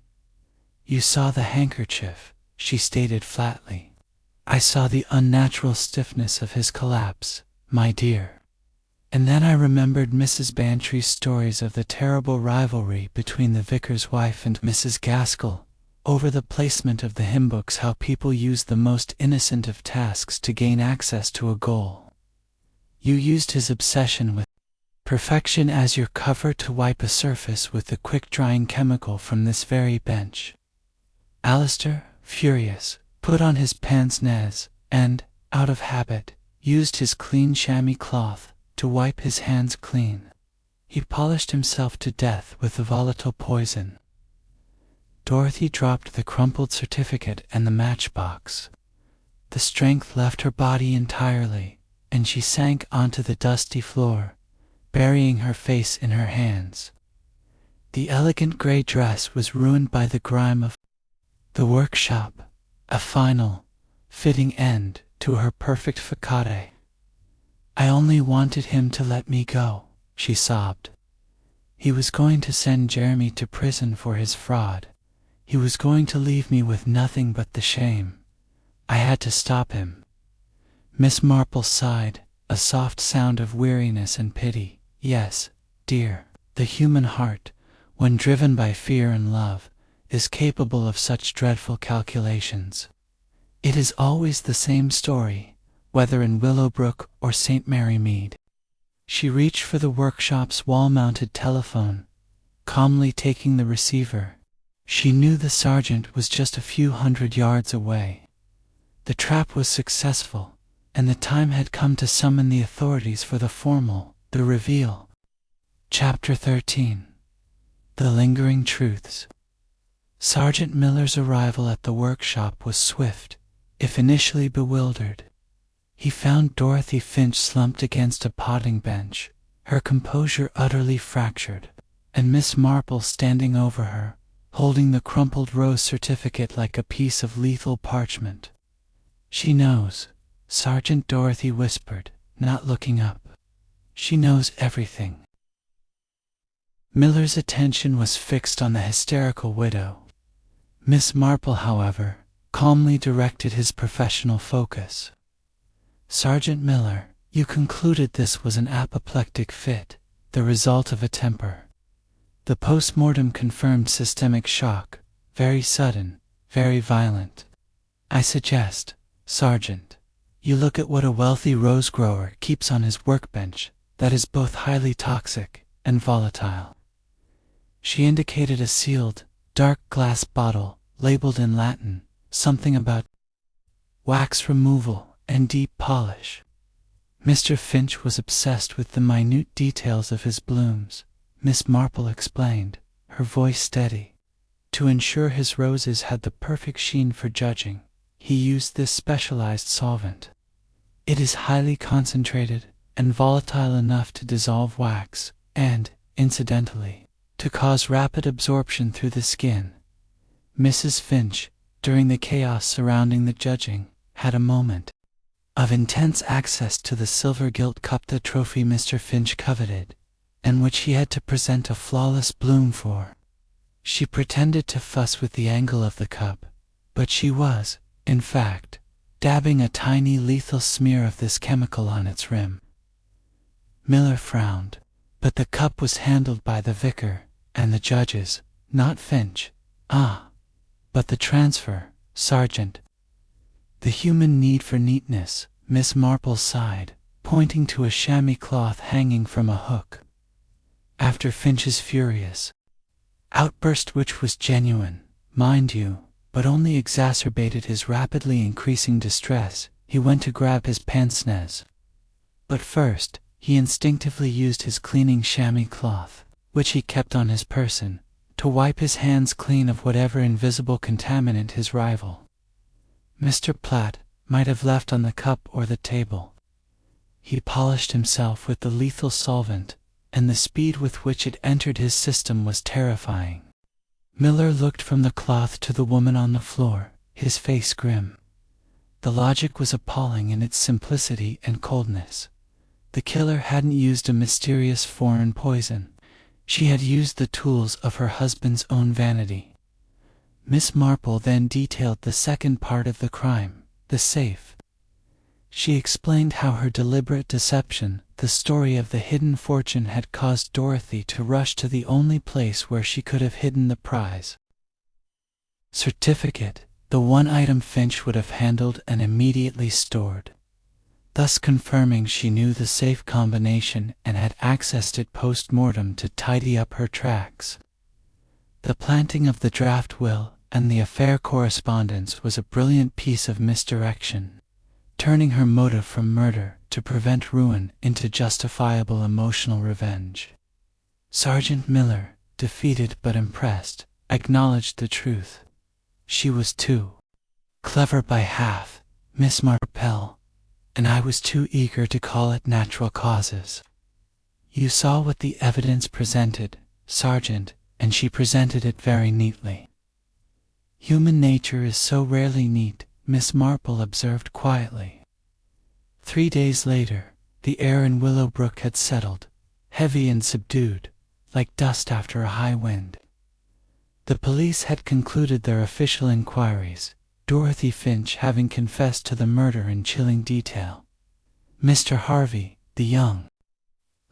"You saw the handkerchief," she stated flatly. "I saw the unnatural stiffness of his collapse, my dear. And then I remembered Mrs. Bantry's stories of the terrible rivalry between the vicar's wife and Mrs. Gaskell over the placement of the hymn books, how people use the most innocent of tasks to gain access to a goal. You used his obsession with perfection as your cover to wipe a surface with the quick-drying chemical from this very bench." Alistair, furious, put on his pince-nez and, out of habit, used his clean chamois cloth to wipe his hands clean. He polished himself to death with the volatile poison. Dorothy dropped the crumpled certificate and the matchbox. The strength left her body entirely, and she sank onto the dusty floor, burying her face in her hands. The elegant gray dress was ruined by the grime of the workshop, a final, fitting end to her perfect fixated. "I only wanted him to let me go," she sobbed. "He was going to send Jeremy to prison for his fraud. He was going to leave me with nothing but the shame. I had to stop him." Miss Marple sighed, a soft sound of weariness and pity. "Yes, dear, The human heart, when driven by fear and love, is capable of such dreadful calculations. It is always the same story, whether in Willowbrook or St. Mary Mead. She reached for the workshop's wall-mounted telephone, calmly taking the receiver. She knew the sergeant was just a few hundred yards away. The trap was successful, and the time had come to summon the authorities for the reveal. Chapter 13. The Lingering Truths. Sergeant Miller's arrival at the workshop was swift, if initially bewildered. He found Dorothy Finch slumped against a potting bench, her composure utterly fractured, and Miss Marple standing over her, holding the crumpled Rose certificate like a piece of lethal parchment. "She knows," Sergeant Dorothy whispered, not looking up. "She knows everything." Miller's attention was fixed on the hysterical widow. Miss Marple, however, calmly directed his professional focus. "Sergeant Miller, you concluded this was an apoplectic fit, the result of a temper. The post-mortem confirmed systemic shock, very sudden, very violent. I suggest, Sergeant, you look at what a wealthy rose grower keeps on his workbench that is both highly toxic and volatile." She indicated a sealed, dark glass bottle, labeled in Latin, something about wax removal and deep polish. Mr. Finch was obsessed with the minute details of his blooms, Miss Marple explained, her voice steady. To ensure his roses had the perfect sheen for judging, he used this specialized solvent. It is highly concentrated and volatile enough to dissolve wax and, incidentally, to cause rapid absorption through the skin. Mrs. Finch, during the chaos surrounding the judging, had a moment of intense access to the Silver Gilt Cup, the trophy Mr. Finch coveted, and which he had to present a flawless bloom for. She pretended to fuss with the angle of the cup, but she was, in fact, dabbing a tiny lethal smear of this chemical on its rim. Miller frowned, but the cup was handled by the vicar and the judges, not Finch. "Ah, but the transfer, Sergeant." "The human need for neatness," Miss Marple sighed, pointing to a chamois cloth hanging from a hook. After Finch's furious outburst, which was genuine, mind you, but only exacerbated his rapidly increasing distress, he went to grab his pince-nez. But first, he instinctively used his cleaning chamois cloth, which he kept on his person, to wipe his hands clean of whatever invisible contaminant his rival, Mr. Platt, might have left on the cup or the table. He polished himself with the lethal solvent, and the speed with which it entered his system was terrifying. Miller looked from the cloth to the woman on the floor, his face grim. The logic was appalling in its simplicity and coldness. The killer hadn't used a mysterious foreign poison. She had used the tools of her husband's own vanity. Miss Marple then detailed the second part of the crime, the safe. She explained how her deliberate deception, the story of the hidden fortune, had caused Dorothy to rush to the only place where she could have hidden the prize certificate, the one item Finch would have handled and immediately stored, thus confirming she knew the safe combination and had accessed it post-mortem to tidy up her tracks. The planting of the draft will and the affair correspondence was a brilliant piece of misdirection, turning her motive from murder to prevent ruin into justifiable emotional revenge. Sergeant Miller, defeated but impressed, acknowledged the truth. She was too clever by half, Miss Marple, and I was too eager to call it natural causes. You saw what the evidence presented, Sergeant, and she presented it very neatly. Human nature is so rarely neat, Miss Marple observed quietly. 3 days later, the air in Willowbrook had settled, heavy and subdued, like dust after a high wind. The police had concluded their official inquiries, Dorothy Finch having confessed to the murder in chilling detail. Mr. Harvey, the young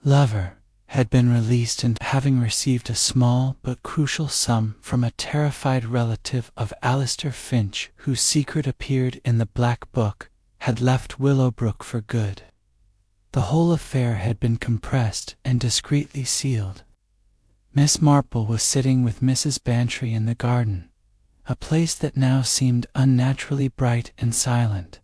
lover, had been released, and having received a small but crucial sum from a terrified relative of Alistair Finch, whose secret appeared in the Black Book, had left Willowbrook for good. The whole affair had been compressed and discreetly sealed. Miss Marple was sitting with Mrs. Bantry in the garden, a place that now seemed unnaturally bright and silent.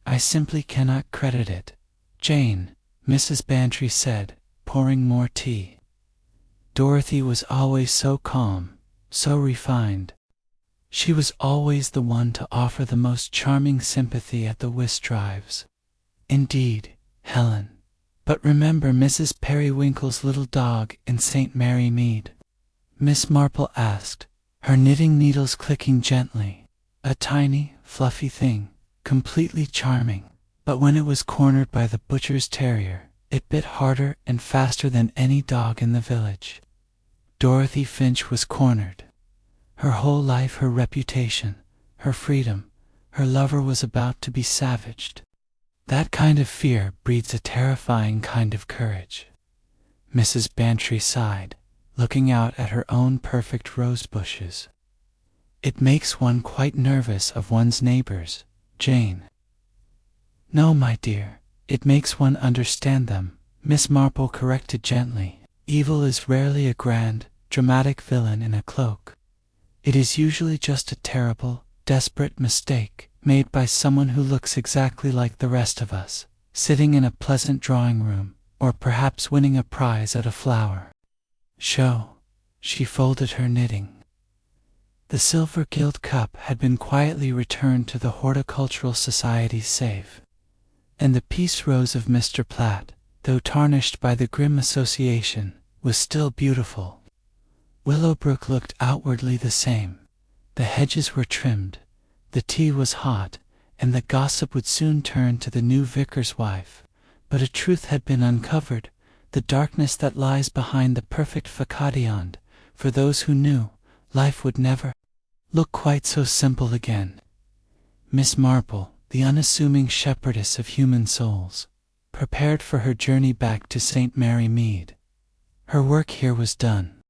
"I simply cannot credit it, Jane," Mrs. Bantry said, pouring more tea. "Dorothy was always so calm, so refined. She was always the one to offer the most charming sympathy at the whist drives." "Indeed, Helen. But remember Mrs. Periwinkle's little dog in St. Mary Mead?" Miss Marple asked, her knitting needles clicking gently. "A tiny, fluffy thing, completely charming. But when it was cornered by the butcher's terrier, it bit harder and faster than any dog in the village. Dorothy Finch was cornered. Her whole life, her reputation, her freedom, her lover was about to be savaged. That kind of fear breeds a terrifying kind of courage." Mrs. Bantry sighed, looking out at her own perfect rose bushes. "It makes one quite nervous of one's neighbors, Jane." "No, my dear, it makes one understand them," Miss Marple corrected gently. "Evil is rarely a grand, dramatic villain in a cloak. It is usually just a terrible, desperate mistake made by someone who looks exactly like the rest of us, sitting in a pleasant drawing room, or perhaps winning a prize at a flower show." She folded her knitting. The Silver Gilt Cup had been quietly returned to the Horticultural Society's safe, and the peace rose of Mr. Platt, though tarnished by the grim association, was still beautiful. Willowbrook looked outwardly the same. The hedges were trimmed, the tea was hot, and the gossip would soon turn to the new vicar's wife. But a truth had been uncovered, the darkness that lies behind the perfect facade. For those who knew, life would never look quite so simple again. Miss Marple, the unassuming shepherdess of human souls, prepared for her journey back to St. Mary Mead. Her work here was done.